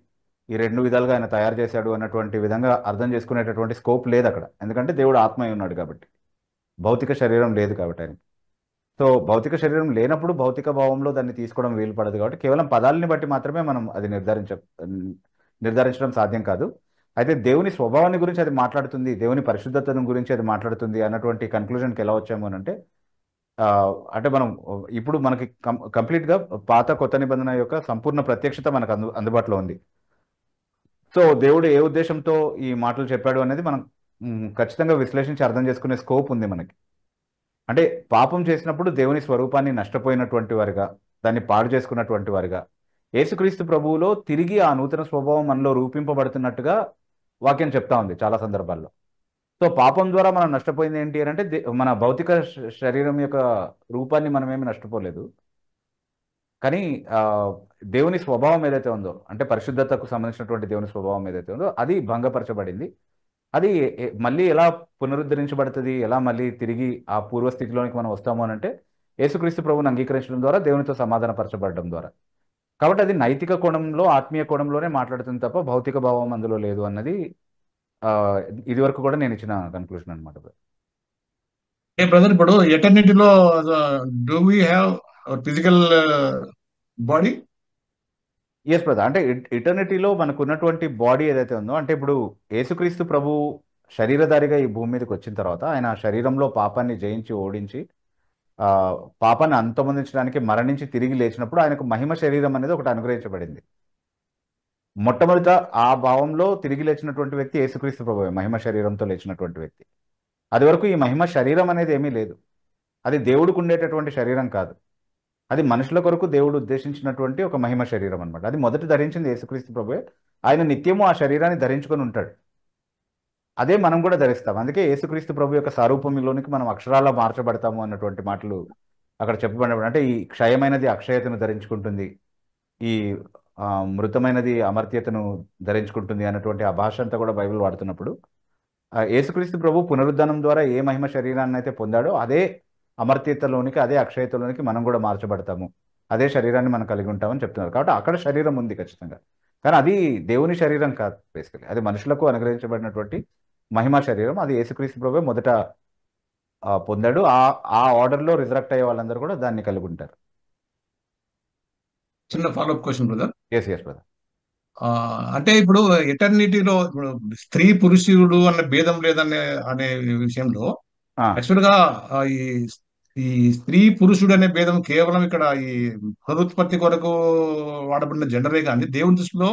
ఈ రెండు విధాలుగా ఆయన తయారు చేశాడు అన్నటువంటి విధంగా అర్థం చేసుకునేటటువంటి స్కోప్ లేదు అక్కడ. ఎందుకంటే దేవుడు ఆత్మ అయి ఉన్నాడు కాబట్టి, భౌతిక శరీరం లేదు కాబట్టి ఆయనకి. సో భౌతిక శరీరం లేనప్పుడు భౌతిక భావంలో దాన్ని తీసుకోవడం వీలు పడదు. కాబట్టి కేవలం పదాలని బట్టి మాత్రమే మనం అది నిర్ధారించడం సాధ్యం కాదు. అయితే దేవుని స్వభావాన్ని గురించి అది మాట్లాడుతుంది, దేవుని పరిశుద్ధతను గురించి అది మాట్లాడుతుంది అన్నటువంటి కన్క్లూజన్కి ఎలా వచ్చాము అంటే మనం ఇప్పుడు మనకి కంప్లీట్గా పాత కొత్త నిబంధన యొక్క సంపూర్ణ ప్రత్యక్షత మనకు అందుబాటులో ఉంది. సో దేవుడు ఏ ఉద్దేశంతో ఈ మాటలు చెప్పాడు అనేది మనం ఖచ్చితంగా విశ్లేషించి అర్థం చేసుకునే స్కోప్ ఉంది మనకి. అంటే పాపం చేసినప్పుడు దేవుని స్వరూపాన్ని నష్టపోయినటువంటి వారిగా, దాన్ని పాడు చేసుకున్నటువంటి వారిగా, యేసుక్రీస్తు ప్రభువులో తిరిగి ఆ నూతన స్వభావం మనలో రూపింపబడుతున్నట్టుగా వాక్యం చెప్తా ఉంది చాలా సందర్భాల్లో. సో పాపం ద్వారా మనం నష్టపోయింది ఏంటి అని అంటే, మన భౌతిక శరీరం యొక్క రూపాన్ని మనమేమి నష్టపోలేదు. కానీ ఆ, దేవుని స్వభావం ఏదైతే ఉందో, అంటే పరిశుద్ధతకు సంబంధించినటువంటి దేవుని స్వభావం ఏదైతే ఉందో అది భంగపరచబడింది. అది మళ్ళీ ఎలా పునరుద్ధరించబడుతుంది, ఎలా మళ్ళీ తిరిగి ఆ పూర్వస్థితిలోనికి మనం వస్తాము అని అంటే యేసుక్రీస్తు ప్రభువుని అంగీకరించడం ద్వారా, దేవునితో సమాధానపరచబడడం ద్వారా. కాబట్టి అది నైతిక కోణంలో, ఆత్మీయ కోణంలోనే మాట్లాడుతుంది తప్ప భౌతిక భావం అందులో లేదు అన్నది ఆ, ఇది వరకు కూడా నేను ఇచ్చిన కన్క్లూషన్ అనమాట. ఏ బ్రదర్, ఇప్పుడు ఎటర్నిటీలో do we have physical body? Yes brother, అంటే ఇటర్నిటీలో మనకు ఉన్నటువంటి బాడీ ఏదైతే ఉందో, అంటే ఇప్పుడు యేసుక్రీస్తు ప్రభు శరీరధారిగా ఈ భూమి మీదకి వచ్చిన తర్వాత ఆయన శరీరంలో పాపాన్ని జయించి ఓడించి ఆ, పాపాన్ని అంతమొందించడానికి మరణించి తిరిగి లేచినప్పుడు ఆయనకు మహిమ శరీరం అనేది ఒకటి అనుగ్రహించబడింది. మొట్టమొదట ఆ భావంలో తిరిగి లేచినటువంటి వ్యక్తి యేసుక్రీస్తు ప్రభువే, మహిమ శరీరంతో లేచినటువంటి వ్యక్తి. అది వరకు ఈ మహిమ శరీరం అనేది ఏమీ లేదు. అది దేవుడికి ఉండేటటువంటి శరీరం కాదు. అది మనుషుల కొరకు దేవుడు ఉద్దేశించినటువంటి ఒక మహిమ శరీరం అనమాట. అది మొదట ధరించింది యేసుక్రీస్తు ప్రభువే. ఆయన నిత్యము ఆ శరీరాన్ని ధరించుకొని ఉంటాడు. అదే మనం కూడా ధరిస్తాం. అందుకే యేసుక్రీస్తు ప్రభు యొక్క సారూప్యంలోనికి మనం అక్షరాలా మార్చబడతాము అన్నటువంటి మాటలు అక్కడ చెప్పబడినప్పుడు, అంటే ఈ క్షయమైనది అక్షయతను ధరించుకుంటుంది, ఈ మృతమైనది అమర్త్యతను ధరించుకుంటుంది అన్నటువంటి ఆ భాష అంతా కూడా బైబిల్ వాడుతున్నప్పుడు యేసుక్రీస్తు ప్రభు పునరుద్ధానం ద్వారా ఏ మహిమ శరీరాన్ని అయితే పొందాడో అదే అమర్త్యతలోనికి, అదే అక్షయతలోనికి మనం కూడా మార్చబడతాము, అదే శరీరాన్ని మనం కలిగి ఉంటామని చెప్తున్నారు. కాబట్టి అక్కడ శరీరం ఉంది ఖచ్చితంగా, కానీ అది దేవుని శరీరం కాదు. బేసికలీ అది మనుషులకు అనుగ్రహించబడినటువంటి మహిమా శరీరం. అది యేసుక్రీస్తు ప్రభు మొదట పొందాడు. ఆ ఆర్డర్లో రిజరెక్ట్ అయ్యే వాళ్ళందరూ కూడా దాన్ని కలిగి ఉంటారు. చిన్న follow up question brother. Yes brother. అంటే ఇప్పుడు ఎటర్నిటీలో ఇప్పుడు స్త్రీ పురుషుడు అనే భేదం లేదనే అనే విషయంలో యాక్చువల్ గా ఈ ఈ స్త్రీ పురుషుడు అనే భేదం కేవలం ఇక్కడ ఈ పునరుత్పత్తి కొరకు వాడబడిన జెండరే కానీ దేవుని దృష్టిలో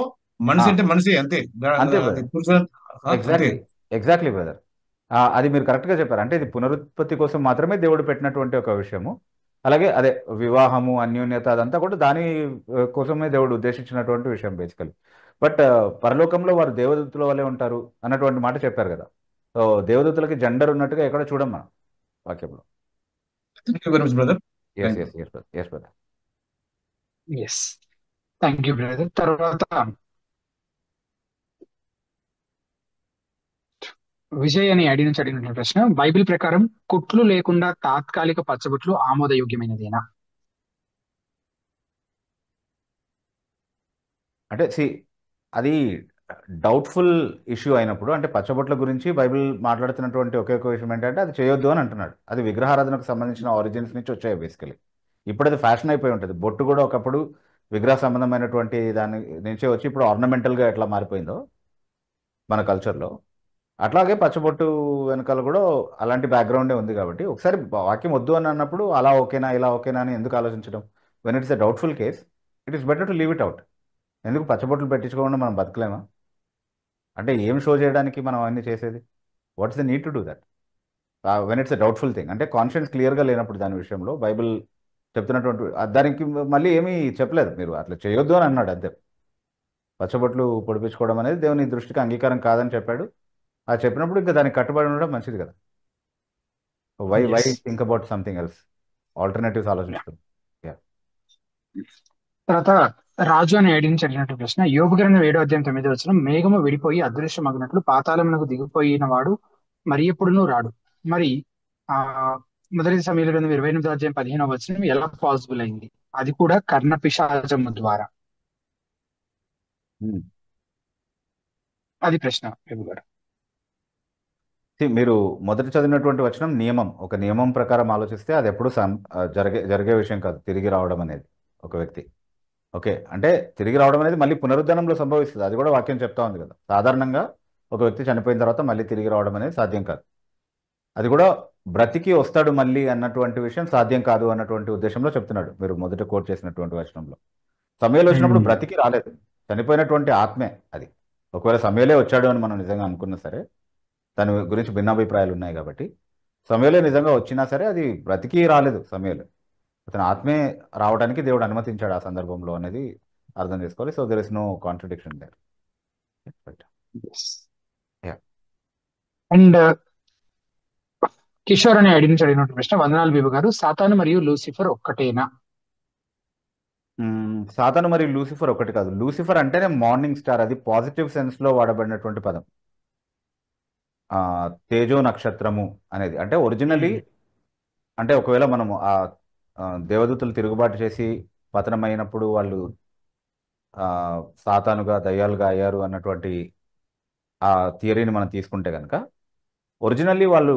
మనిషి అంటే మనిషి అంతే. అంతే అది పురుషుడు అంతే. ఎగ్జాక్ట్లీ బ్రదర్, అది మీరు కరెక్ట్గా చెప్పారు. అంటే ఇది పునరుత్పత్తి కోసం మాత్రమే దేవుడు పెట్టినటువంటి ఒక విషయము. అలాగే అదే వివాహము, అన్యోన్యత, అదంతా కూడా దాని కోసమే దేవుడు ఉద్దేశించినటువంటి విషయం బేసికలీ. బట్ పరలోకంలో వారు దేవదూతుల వల్లే ఉంటారు అన్నటువంటి మాట చెప్పారు కదా. సో దేవదూతులకి జెండర్ ఉన్నట్టుగా ఎక్కడ చూడం మనం వాక్యంలో. Brother. Yes brother. Yes, thank you brother. తర్వాత విజయ్ అని ఐడి నుంచి అడిగిన ప్రశ్న, బైబిల్ ప్రకారం కుట్లు లేకుండా తాత్కాలిక పచ్చబొట్లు ఆమోదయోగ్యమైనదేనా? అంటే అది డౌట్ఫుల్ ఇష్యూ అయినప్పుడు, అంటే పచ్చబొట్ల గురించి బైబిల్ మాట్లాడుతున్నటువంటి ఒకే ఒక విషయం ఏంటంటే అది చేయొద్దు అని అంటున్నాడు. అది విగ్రహారాధనకు సంబంధించిన ఆరిజిన్స్ నుంచి వచ్చాయి బేసికలీ. ఇప్పుడు అది ఫ్యాషన్ అయిపోయి ఉంటుంది. బొట్టు కూడా ఒకప్పుడు విగ్రహ సంబంధమైనటువంటి దాని నుంచే వచ్చి ఇప్పుడు ఆర్నమెంటల్గా ఎట్లా మారిపోయిందో మన కల్చర్లో, అట్లాగే పచ్చబొట్టు వెనకాల కూడా అలాంటి బ్యాక్గ్రౌండే ఉంది. కాబట్టి ఒకసారి వాక్యం వద్దు అని అన్నప్పుడు అలా ఓకేనా ఇలా ఓకేనా అని ఎందుకు ఆలోచించడం? When it's a doubtful case, it is better to leave it out. ఎందుకు పచ్చబొట్లు పెట్టించుకోకుండా మనం బతకలేమా? అంటే ఏం షో చేయడానికి మనం అన్నీ చేసేది? What's the need to do that when it's a doubtful thing? అంటే కాన్షియన్స్ క్లియర్గా లేనప్పుడు దాని విషయంలో బైబిల్ చెప్తున్నటువంటి దానికి మళ్ళీ ఏమీ చెప్పలేదు. మీరు అట్లా చేయొద్దు అని అన్నాడు అంతే. పచ్చబొట్లు పొడిపించుకోవడం అనేది దేవుని దృష్టికి అంగీకారం కాదని చెప్పాడు. అది చెప్పినప్పుడు ఇంకా దానికి కట్టుబడి ఉండడం మంచిది కదా. Why think about something else, alternatives ఆలోచించుకోండి. తర్వాత రాజు అని ఐడి నుంచి అడిగినట్టు ప్రశ్న, యోబు గ్రంథం 7వ అధ్యాయం 9వ వచనం, మేఘము విడిపోయి అదృశ్యమగినట్లు పాతాళమునకు దిగిపోయిన వాడు మరి ఎప్పుడునూ రాడు. మరి ఆ మొదటి సమయంలో గ్రంథం 28వ అధ్యాయం 15వ వచనం ఎలా పాసిబుల్ అయింది? అది కూడా కర్ణ పిశాచము ద్వారా. అది ప్రశ్న గారు. మీరు మొదటి చదివినటువంటి వచనం నియమం, ఒక నియమం ప్రకారం ఆలోచిస్తే అది ఎప్పుడు జరిగే విషయం కాదు తిరిగి రావడం అనేది ఒక వ్యక్తి. ఓకే, అంటే తిరిగి రావడం అనేది మళ్ళీ పునరుద్ధరణంలో సంభవిస్తుంది. అది కూడా వాక్యం చెప్తా ఉంది కదా. సాధారణంగా ఒక వ్యక్తి చనిపోయిన తర్వాత మళ్ళీ తిరిగి రావడం అనేది సాధ్యం కాదు. అది కూడా బ్రతికి వస్తాడు మళ్ళీ అన్నటువంటి విషయం సాధ్యం కాదు అన్నటువంటి ఉద్దేశంలో చెప్తున్నాడు. మీరు మొదట కోట్ చేసినటువంటి వచనంలో సమయంలో వచ్చినప్పుడు బ్రతికి రాలేదు, చనిపోయినటువంటి ఆత్మే అది. ఒకవేళ సమయంలో వచ్చాడు అని మనం నిజంగా అనుకున్నా సరే, దాని గురించి భిన్నాభిప్రాయాలు ఉన్నాయి కాబట్టి, సమయంలో నిజంగా వచ్చినా సరే అది బ్రతికి రాలేదు. సమయంలో అతని ఆత్మే రావడానికి దేవుడు అనుమతించాడు ఆ సందర్భంలో అనేది అర్థం చేసుకోవాలి. So there is no contradiction there. And Kishore అని ఐడి నుంచి అడిగినట్టు ప్రశ్న, వందనాలు బీబు గారు, సాతాను మరియు లూసిఫర్ ఒక్కటేనా? సాతాను మరియు లూసిఫర్ ఒకటి కాదు. లూసిఫర్ అంటేనే మార్నింగ్ స్టార్, అది పాజిటివ్ సెన్స్లో వాడబడినటువంటి పదం. తేజో నక్షత్రము అనేది అంటే ఒరిజినల్లీ, అంటే ఒకవేళ మనము దేవదూతలు తిరుగుబాటు చేసి పతనమైనప్పుడు వాళ్ళు సాతానుగా దయ్యాలుగా అయ్యారు అన్నటువంటి ఆ థియరీని మనం తీసుకుంటే కనుక, ఒరిజినల్లీ వాళ్ళు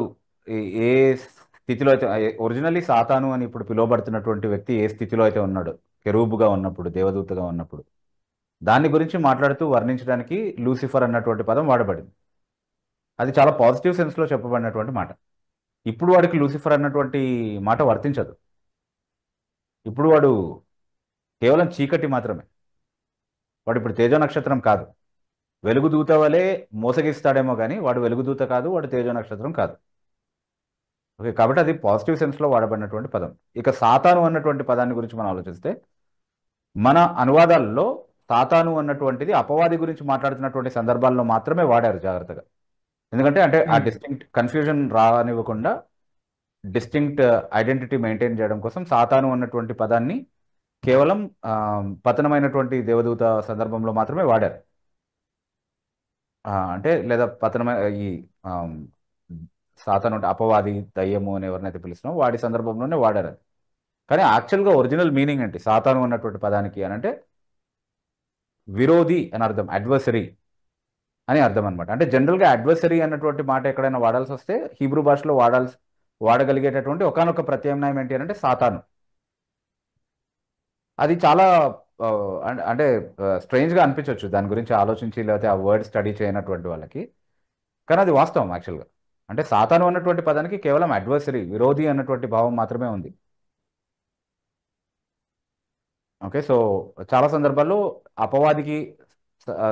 ఏ స్థితిలో అయితే, ఒరిజినల్లీ సాతాను అని ఇప్పుడు పిలువబడుతున్నటువంటి వ్యక్తి ఏ స్థితిలో అయితే ఉన్నాడు, కెరూబుగా ఉన్నప్పుడు, దేవదూతగా ఉన్నప్పుడు, దాని గురించి మాట్లాడుతూ వర్ణించడానికి లూసిఫర్ అన్నటువంటి పదం వాడబడింది. అది చాలా పాజిటివ్ సెన్స్లో చెప్పబడినటువంటి మాట. ఇప్పుడు వాడికి లూసిఫర్ అన్నటువంటి మాట వర్తించదు. ఇప్పుడు వాడు కేవలం చీకటి మాత్రమే. వాడు ఇప్పుడు తేజో నక్షత్రం కాదు. వెలుగుదూత వలె మోసగిస్తాడేమో కానీ వాడు వెలుగుదూత కాదు, వాడు తేజో నక్షత్రం కాదు. ఓకే, కాబట్టి అది పాజిటివ్ సెన్స్లో వాడబడినటువంటి పదం. ఇక సాతాను అన్నటువంటి పదాన్ని గురించి మనం ఆలోచిస్తే, మన అనువాదాల్లో సాతాను అన్నటువంటిది అపవాది గురించి మాట్లాడుతున్నటువంటి సందర్భాల్లో మాత్రమే వాడారు జాగ్రత్తగా. ఎందుకంటే ఆ డిస్టింక్ట్ కన్ఫ్యూజన్ రానివ్వకుండా డిస్టింక్ట్ ఐడెంటిటీ మెయింటైన్ చేయడం కోసం సాతాను అన్నటువంటి పదాన్ని కేవలం పతనమైనటువంటి దేవదూత సందర్భంలో మాత్రమే వాడారు. అంటే లేదా ఈ సాతాను అంటే అపవాది, దయ్యము అని ఎవరినైతే పిలుస్తున్నామో వాడి సందర్భంలోనే వాడారు. కానీ యాక్చువల్గా ఒరిజినల్ మీనింగ్ ఏంటి సాతాను అన్నటువంటి పదానికి అని అంటే, విరోధి అని అర్థం, అడ్వర్సరీ అని అర్థం అనమాట. అంటే జనరల్గా అడ్వర్సరీ అన్నటువంటి మాట ఎక్కడైనా వాడాల్సి వస్తే హీబ్రూ భాషలో వాడగలిగేటటువంటి ఒకానొక ప్రత్యామ్నాయం ఏంటి అంటే సాతాను. అది చాలా అంటే స్ట్రేంజ్గా అనిపించవచ్చు దాని గురించి ఆలోచించి, లేకపోతే ఆ వర్డ్ స్టడీ చేయనటువంటి వాళ్ళకి. కానీ అది వాస్తవం యాక్చువల్గా. అంటే సాతాను అన్నటువంటి పదానికి కేవలం అడ్వర్సరీ, విరోధి అన్నటువంటి భావం మాత్రమే ఉంది. ఓకే, సో చాలా సందర్భాల్లో అపవాదికి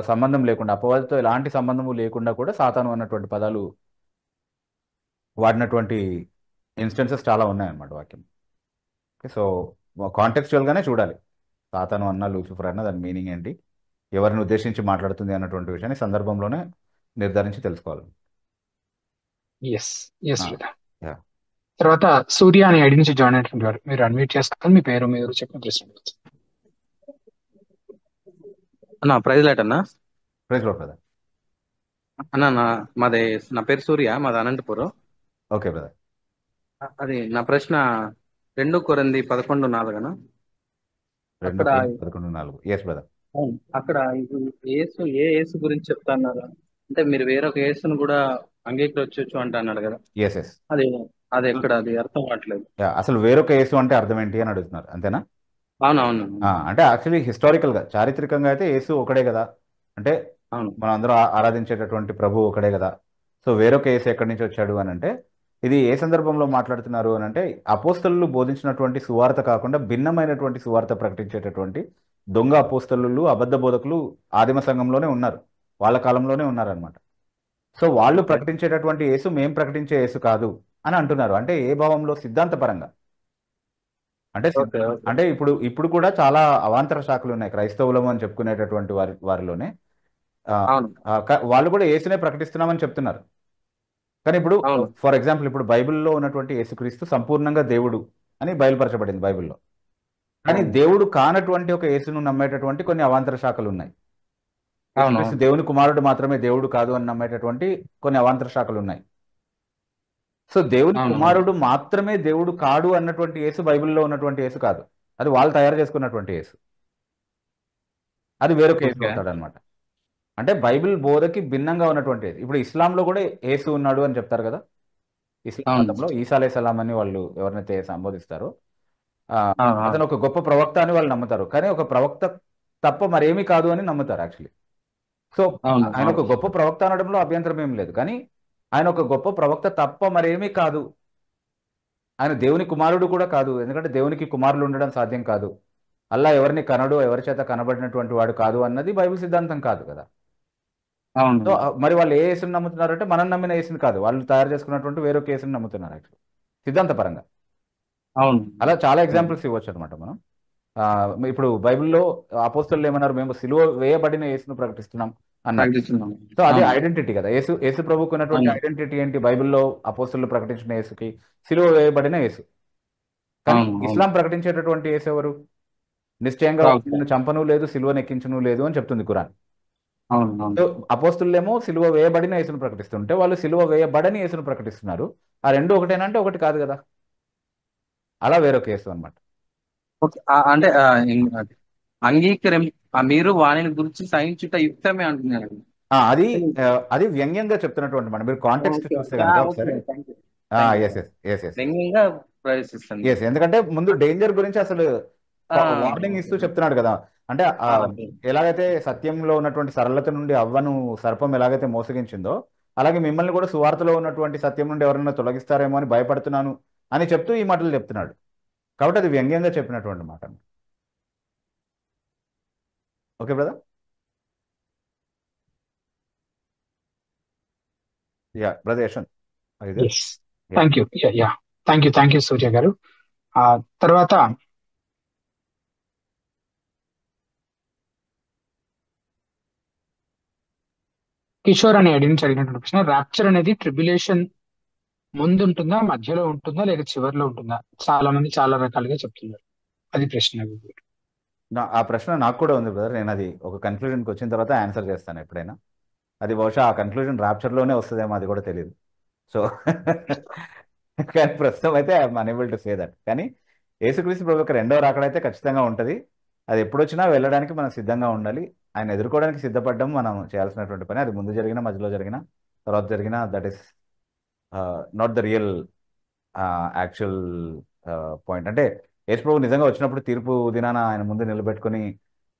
సంబంధం లేకుండా, అపవాదితో ఎలాంటి సంబంధము లేకుండా కూడా సాతాను అన్నటువంటి పదాలు వాడినటువంటి ఇన్స్టెన్సెస్ చాలా ఉన్నాయన్నమాట వాక్యం. ఓకే, సో కాంటెక్స్చువల్గానే చూడాలి సాతాను అన్న లూసిఫర్ అన్న దాని మీనింగ్ ఏంటి, ఎవరిని ఉద్దేశించి మాట్లాడుతుంది అన్నటువంటి విషయాన్ని సందర్భంలోనే నిర్ధారించి తెలుసుకోవాలి. తర్వాత సూర్య అని ఐడి నుంచి జాయిన్ అయినటువంటి వారు, మీరు అన్మ్యూట్ చేసుకొని మీ పేరు మీరు చెప్పిన ప్రశ్న. అన్నా ప్రైజ్ లైట్ అన్నా. Praise lord brother. అన్నా నా పేరు సూర్య, మాది అనంతపురం. Okay brother. అది నా ప్రశ్న 2 కొరింథీ 11:4 అన్నా. అక్కడ 11:4. Yes brother. అక్కడ యేసు ఏ యేసు గురించి చెప్తా అన్నారు అంటే, మీరు వేరొక యేసును కూడా అంగీకరించవచ్చు అంట అన్నాడు కదా. Yes yes. అది ఎక్కడ అది అర్థం కావట్లేదు. అసలు వేరొక యేసు అంటే అర్థం ఏంటి అని అడుగుతున్నారు, అంతేనా? అవునవును. అంటే యాక్చువల్లీ హిస్టారికల్గా, చారిత్రకంగా అయితే యేసు ఒకడే కదా, అంటే మనం అందరూ ఆరాధించేటటువంటి ప్రభు ఒకడే కదా. సో వేరొక యేసు ఎక్కడి నుంచి వచ్చాడు అని అంటే, ఇది ఏ సందర్భంలో మాట్లాడుతున్నారు అని అంటే, అపోస్తలులు బోధించినటువంటి సువార్త కాకుండా భిన్నమైనటువంటి సువార్త ప్రకటించేటటువంటి దొంగ అపోస్తలులు, అబద్ధ బోధకులు ఆదిమ సంఘంలోనే ఉన్నారు, వాళ్ళ కాలంలోనే ఉన్నారనమాట. సో వాళ్ళు ప్రకటించేటటువంటి యేసు మేం ప్రకటించే యేసు కాదు అని అంటున్నారు. అంటే ఏ భావంలో? సిద్ధాంతపరంగా. అంటే ఇప్పుడు కూడా చాలా అవాంతర శాఖలు ఉన్నాయి క్రైస్తవులము అని చెప్పుకునేటటువంటి వారిలోనే. వాళ్ళు కూడా యేసునే ప్రకటిస్తున్నామని చెప్తున్నారు. కానీ ఇప్పుడు ఫర్ ఎగ్జాంపుల్ ఇప్పుడు బైబిల్లో ఉన్నటువంటి యేసుక్రీస్తు సంపూర్ణంగా దేవుడు అని బయలుపరచబడింది బైబిల్లో. కానీ దేవుడు కానటువంటి ఒక యేసును నమ్మేటటువంటి కొన్ని అవాంతర శాఖలు ఉన్నాయి. దేవుని కుమారుడు మాత్రమే దేవుడు కాదు అని నమ్మేటటువంటి కొన్ని అవాంతర శాఖలు ఉన్నాయి. సో దేవుని కుమారుడు మాత్రమే దేవుడు కాడు అన్నటువంటి యేసు బైబిల్లో ఉన్నటువంటి యేసు కాదు, అది వాళ్ళు తయారు చేసుకున్నటువంటి యేసు, అది వేరొక యేసు అవుతాడు అనమాట. అంటే బైబిల్ బోధకి భిన్నంగా ఉన్నటువంటి, ఇప్పుడు ఇస్లాంలో కూడా యేసు ఉన్నాడు అని చెప్తారు కదా. ఇస్లాం మతంలో ఈసా అలైహిస్సలాం అని వాళ్ళు ఎవరినైతే సంబోధిస్తారో అతను ఒక గొప్ప ప్రవక్త అని వాళ్ళు నమ్ముతారు. కానీ ఒక ప్రవక్త తప్ప మరేమీ కాదు అని నమ్ముతారు యాక్చువల్లీ. సో ఆయన ఒక గొప్ప ప్రవక్త అనడంలో అభ్యంతరం ఏం లేదు, కానీ ఆయన ఒక గొప్ప ప్రవక్త తప్ప మరేమీ కాదు. ఆయన దేవుని కుమారుడు కూడా కాదు, ఎందుకంటే దేవునికి కుమారులు ఉండడం సాధ్యం కాదు. అల్లా ఎవరిని కనడు, ఎవరి చేత కనబడినటువంటి వాడు కాదు అన్నది బైబిల్ సిద్ధాంతం కాదు కదా. సో మరి వాళ్ళు ఏ యేసుని నమ్ముతున్నారంటే మనం నమ్మిన యేసుని కాదు, వాళ్ళు తయారు చేసుకున్నటువంటి వేరొక యేసుని నమ్ముతున్నారు యాక్చువల్లీ సిద్ధాంతపరంగా. అలా చాలా ఎగ్జాంపుల్స్ ఇవ్వచ్చు అనమాట మనం. ఇప్పుడు బైబిల్లో అపోస్తలులు ఏమన్నారు, మేము సిలువ వేయబడిన యేసును ప్రకటిస్తున్నాం అన్నారు. సో అదే ఐడెంటిటీ కదా. యేసు ప్రభుకు ఉన్నటువంటి ఐడెంటిటీ ఏంటి? బైబిల్లో అపోస్తలులు ప్రకటించిన యేసుకి సిలువ వేయబడిన యేసు. కానీ ఇస్లాం ప్రకటించేటటువంటి యేసు ఎవరు? నిశ్చయంగా ఓకే. నేను చంపను లేదు, సిలువను ఎక్కించను లేదు అని చెప్తుంది ఖురాన్. అవును అవును సో అపోస్తులేమో సిలువ వేయబడిన యేసును ప్రకటిస్తుంటే వాళ్ళు సిలువ వేయబడని యేసును ప్రకటిస్తున్నారు. ఆ రెండు ఒకటేనంటే ఒకటి కాదు కదా. అలా వేరొక యేసు అనమాట. ఓకే. అంటే అది అంగీకరం మీరు వాణిని గురించి సహించుట యుక్తమే అంటున్నారు. అది వ్యంగ్యంగా చెప్తున్నటువంటి మాట. మీరు కాంటెక్స్ట్ ఓకే చూస్తే ఓకే కనుక ఓకే ఒకసారి thank you thank you. Yes వ్యంగ్యంగా ప్రవేశిస్తుంది. ఎందుకంటే ముందు డేంజర్ గురించి అసలు వార్నింగ్ ఇస్తూ చెప్తున్నాడు కదా. అంటే ఎలాగైతే సత్యంలో ఉన్నటువంటి సరళత నుండి అవ్వను సర్పం ఎలాగైతే మోసగించిందో, అలాగే మిమ్మల్ని కూడా సువార్తలో ఉన్నటువంటి సత్యం నుండి ఎవరైనా తొలగిస్తారేమో అని భయపడుతున్నాను అని చెప్తూ ఈ మాటలు చెప్తున్నాడు. కాబట్టి అది వ్యంగ్యంగా చెప్పినటువంటి మాట. Okay brother. Yeah brother Yashwant. Yes, thank you. Yeah thank you Surya garu. తర్వాత కిషోర్ అనే ఐడి నుంచి అడిగినటువంటి ప్రశ్న, ర్యాప్చర్ అనేది ట్రిబ్యులేషన్ ముందు ఉంటుందా, మధ్యలో ఉంటుందా, లేదా చివరిలో ఉంటుందా? చాలా మంది చాలా రకాలుగా చెప్తున్నారు. అది ప్రశ్న. ఆ ప్రశ్న నాకు కూడా ఉంది బ్రదర్. నేను అది ఒక కన్క్లూజన్కి వచ్చిన తర్వాత ఆన్సర్ చేస్తాను ఎప్పుడైనా. అది బహుశా ఆ కన్క్లూజన్ ర్యాప్చర్లోనే వస్తుందేమో, అది కూడా తెలియదు. సో కానీ ప్రస్తుతం అయితే I'm unable to say that. కానీ యేసుక్రీస్తు ప్రభు యొక్క రెండవ రాకడైతే ఖచ్చితంగా ఉంటుంది. అది ఎప్పుడొచ్చినా వెళ్ళడానికి మనం సిద్ధంగా ఉండాలి. ఆయన ఎదుర్కోవడానికి సిద్ధపడడం మనం చేయాల్సినటువంటి పని. అది ముందు జరిగిన, మధ్యలో జరిగిన, తర్వాత జరిగిన, that is not the real actual point. అంటే యేసు ప్రభు నిజంగా వచ్చినప్పుడు తీర్పు దినాన ఆయన ముందు నిలబెట్టుకుని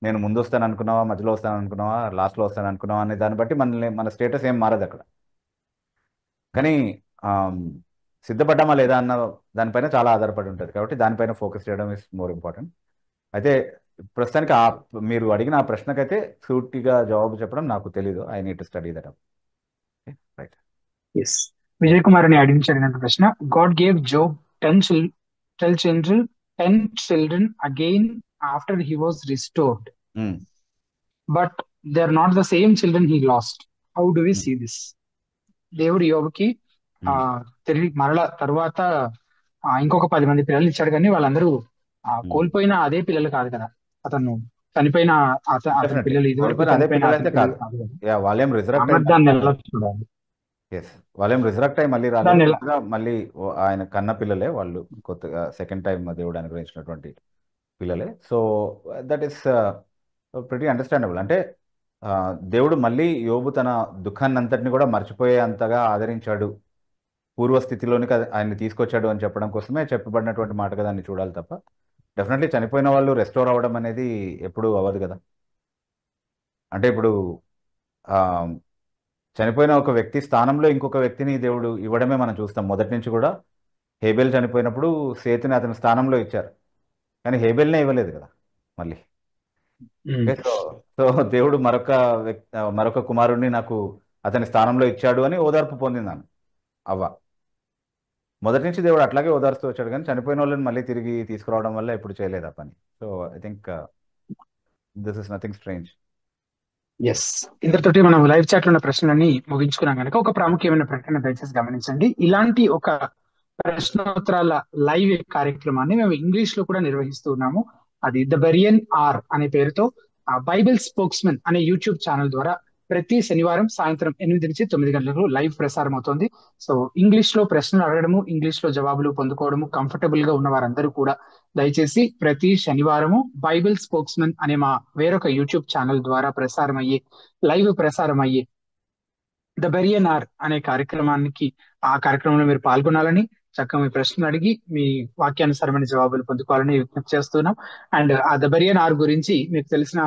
నేను ముందు వస్తాను అనుకున్నావా, మధ్యలో వస్తాను అనుకున్నావా, లాస్ట్లో వస్తాను అనుకున్నావా అనే దాన్ని బట్టి మన స్టేటస్ ఏం మారదు అక్కడ. కానీ సిద్ధపడ్డామా లేదా అన్న దానిపైన చాలా ఆధారపడి ఉంటుంది. కాబట్టి దానిపైన ఫోకస్ చేయడం ఇస్ మోర్ ఇంపార్టెంట్. అయితే ప్రస్తుతానికి మీరు అడిగిన ఆ ప్రశ్నకైతే సూటిగా జవాబు చెప్పడం నాకు తెలీదు. I need to study that. Right. Yes, Vijay Kumar అని అడిగిన ప్రశ్న, God gave Job 10 children again after he was restored, but they are not the same children he lost. How do we see this? దేవుడు యోబుకి తిరిగి మరల తర్వాత ఇంకొక 10 మంది పిల్లలు ఇచ్చాడు, కానీ వాళ్ళందరూ కోల్పోయిన అదే పిల్లలు కాదు కదా. అతను చనిపోయిన అతని పిల్లలు ఇదివరకు చనిపోయిన అతని పిల్లలు కాదు కదా. దాన్ని ఎలా చూడాలి? వాళ్ళేం రిజరక్ట్ అయ్యి మళ్ళీ రాలేదు, మళ్ళీ ఆయన కన్న పిల్లలే వాళ్ళు, కొత్తగా సెకండ్ టైం దేవుడు అనుగ్రహించినటువంటి పిల్లలే. So that is pretty understandable. అంటే దేవుడు మళ్ళీ యోబు తన దుఃఖాన్ని అంతటిని కూడా మర్చిపోయే అంతగా ఆదరించాడు, పూర్వస్థితిలోనికి ఆయన్ని తీసుకొచ్చాడు అని చెప్పడం కోసమే చెప్పబడినటువంటి మాటగా దాన్ని చూడాలి తప్ప డెఫినెట్లీ చనిపోయిన వాళ్ళు రెస్టోర్ అవ్వడం అనేది ఎప్పుడూ అవ్వదు కదా. అంటే ఇప్పుడు చనిపోయిన ఒక వ్యక్తి స్థానంలో ఇంకొక వ్యక్తిని దేవుడు ఇవ్వడమే మనం చూస్తాం. మొదటి నుంచి కూడా హేబెల్ చనిపోయినప్పుడు సేతుని అతని స్థానంలో ఇచ్చారు, కానీ హేబెల్నే ఇవ్వలేదు కదా మళ్ళీ. సో దేవుడు మరొక కుమారుడిని నాకు అతని స్థానంలో ఇచ్చాడు అని ఓదార్పు పొందిందాను అవ్వ. మొదటి నుంచి దేవుడు అట్లాగే ఓదార్స్తూ వచ్చాడు, కానీ చనిపోయిన వాళ్ళని మళ్ళీ తిరిగి తీసుకురావడం వల్ల ఎప్పుడు చేయలేదు ఆ పని. So I think this is nothing strange. Yes, ఇంతటితోటి మనం లైవ్ చాట్ లో ఉన్న ప్రశ్నలన్నీ ముగించుకున్నాం కనుక ఒక ప్రాముఖ్యమైన ప్రకటన దయచేసి గమనించండి. ఇలాంటి ఒక ప్రశ్నోత్తరాల లైవ్ కార్యక్రమాన్ని మేము ఇంగ్లీష్ లో కూడా నిర్వహిస్తూ ఉన్నాము. అది ద బెరియన్ ఆర్ అనే పేరుతో బైబిల్ స్పోక్స్మెన్ అనే యూట్యూబ్ ఛానల్ ద్వారా ప్రతి శనివారం సాయంత్రం 8 నుంచి 9 గంటలకు లైవ్ ప్రసారం అవుతుంది. సో ఇంగ్లీష్ లో ప్రశ్నలు అడగడము, ఇంగ్లీష్ లో జవాబులు పొందుకోవడము కంఫర్టబుల్ గా ఉన్న వారందరూ కూడా దయచేసి ప్రతి శనివారము బైబిల్ స్పోక్స్మెన్ అనే మా వేరొక యూట్యూబ్ ఛానల్ ద్వారా లైవ్ ప్రసారం అయ్యే ద బెరియన్ ఆర్ అనే ఆ కార్యక్రమంలో మీరు పాల్గొనాలని, చక్కగా మీ ప్రశ్నలు అడిగి మీ వాక్యానుసారమైన జవాబులు పొందుకోవాలని విజ్ఞప్తి చేస్తున్నాం. అండ్ ఆ ద బెరియన్ ఆర్ గురించి మీకు తెలిసిన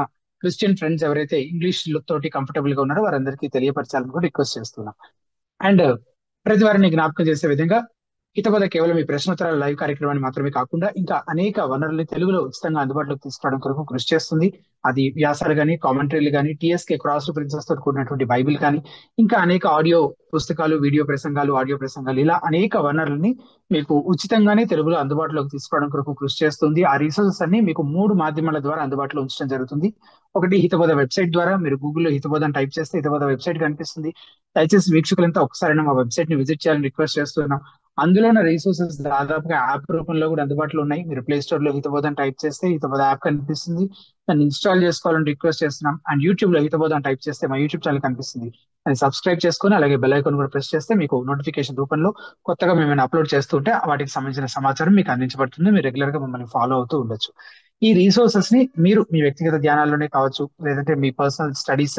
క్రిస్టియన్ ఫ్రెండ్స్ ఎవరైతే ఇంగ్లీష్ తోటి కంఫర్టబుల్ గా ఉన్నారో వారందరికీ తెలియపరచాలని కూడా రిక్వెస్ట్ చేస్తున్నాం. అండ్ ప్రతి వారిని జ్ఞాపకం చేసే విధంగా హితబోధ కేవలం ఈ ప్రశ్నోత్తరాల లైవ్ కార్యక్రమాన్ని మాత్రమే కాకుండా ఇంకా అనేక వనరుల్ని తెలుగులో ఉచితంగా అందుబాటులోకి తీసుకురావడం కొరకు కృషి చేస్తుంది. అది వ్యాసాలు కానీ, కామెంటరీలు కానీ, TSK క్రాస్ రిఫరెన్సెస్ తో కూడినటువంటి బైబిల్ కానీ, ఇంకా అనేక ఆడియో పుస్తకాలు, వీడియో ప్రసంగాలు, ఆడియో ప్రసంగాలు, ఇలా అనేక వనరుల్ని మీకు ఉచితంగానే తెలుగులో అందుబాటులోకి తీసుకురావడం కొరకు కృషి చేస్తుంది. ఆ రీసోర్సెస్ అన్ని మీకు 3 మాధ్యమాల ద్వారా అందుబాటులో ఉంచడం జరుగుతుంది. ఒకటి హితబోధ వెబ్సైట్ ద్వారా, మీరు గూగుల్లో హితబోధ అని టైప్ చేస్తే హితబోధ వెబ్సైట్ కనిపిస్తుంది. దయచేసి వీక్షకులంతా ఒకసారి మా వెబ్సైట్ ని విజిట్ చేయాలని రిక్వెస్ట్ చేస్తున్నాం. అందులో ఉన్న రీసోర్సెస్ దాదాపుగా యాప్ రూపంలో కూడా అందుబాటులో ఉన్నాయి. మీరు ప్లే స్టోర్ లో హితబోధ అని టైప్ చేస్తే హితబోధ యాప్ కనిపిస్తుంది. దాన్ని ఇన్స్టాల్ చేసుకోవాలని రిక్వెస్ట్ చేస్తున్నాం. అండ్ యూట్యూబ్ లో హితబోధ అని టైప్ చేస్తే మా యూట్యూబ్ ఛానల్ కనిపిస్తుంది. అది సబ్స్క్రైబ్ చేసుకుని అలాగే బెల్ ఐకాన్ కూడా ప్రెస్ చేస్తే మీకు నోటిఫికేషన్ రూపంలో కొత్తగా మేము అప్లోడ్ చేస్తుంటే వాటికి సంబంధించిన సమాచారం మీకు అందించబడుతుంది. మీరు రెగ్యులర్ గా మమ్మల్ని ఫాలో అవుతూ ఉండొచ్చు. ఈ రీసోర్సెస్ ని మీరు మీ వ్యక్తిగత ధ్యానాల్లోనే కావచ్చు, లేదంటే మీ పర్సనల్ స్టడీస్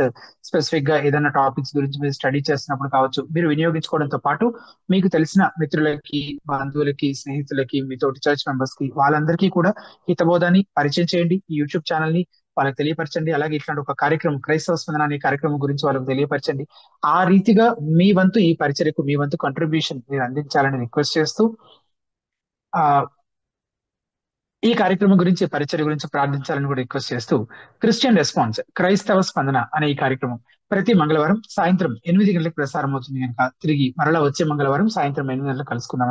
స్పెసిఫిక్ గా ఏదైనా టాపిక్స్ గురించి మీరు స్టడీ చేస్తున్నప్పుడు కావచ్చు, మీరు వినియోగించుకోవడంతో పాటు మీకు తెలిసిన మిత్రులకి, బంధువులకి, స్నేహితులకి, మీ తోటి చర్చ్ మెంబర్స్ కి వాళ్ళందరికీ కూడా హితబోధాన్ని పరిచయం చేయండి. ఈ యూట్యూబ్ ఛానల్ ని వాళ్ళకి తెలియపరచండి. అలాగే ఇట్లాంటి ఒక కార్యక్రమం క్రైస్తవ స్పందన అనే కార్యక్రమం గురించి వాళ్ళకి తెలియపరచండి. ఆ రీతిగా మీ వంతు ఈ పరిచర్యకు మీ వంతు కంట్రిబ్యూషన్ మీరు అందించాలని రిక్వెస్ట్ చేస్తూ ఆ ఈ కార్యక్రమం గురించి పరిచర్య గురించి ప్రార్థించాలని కూడా రిక్వెస్ట్ చేస్తూ క్రిస్టియన్ రెస్పాన్స్ క్రైస్తవ స్పందన అనే ఈ కార్యక్రమం ప్రతి మంగళవారం సాయంత్రం 8 గంటలకు ప్రసారం అవుతుంది కనుక తిరిగి మరలా వచ్చే మంగళవారం సాయంత్రం 8 గంటలకు కలుసుకుందాం.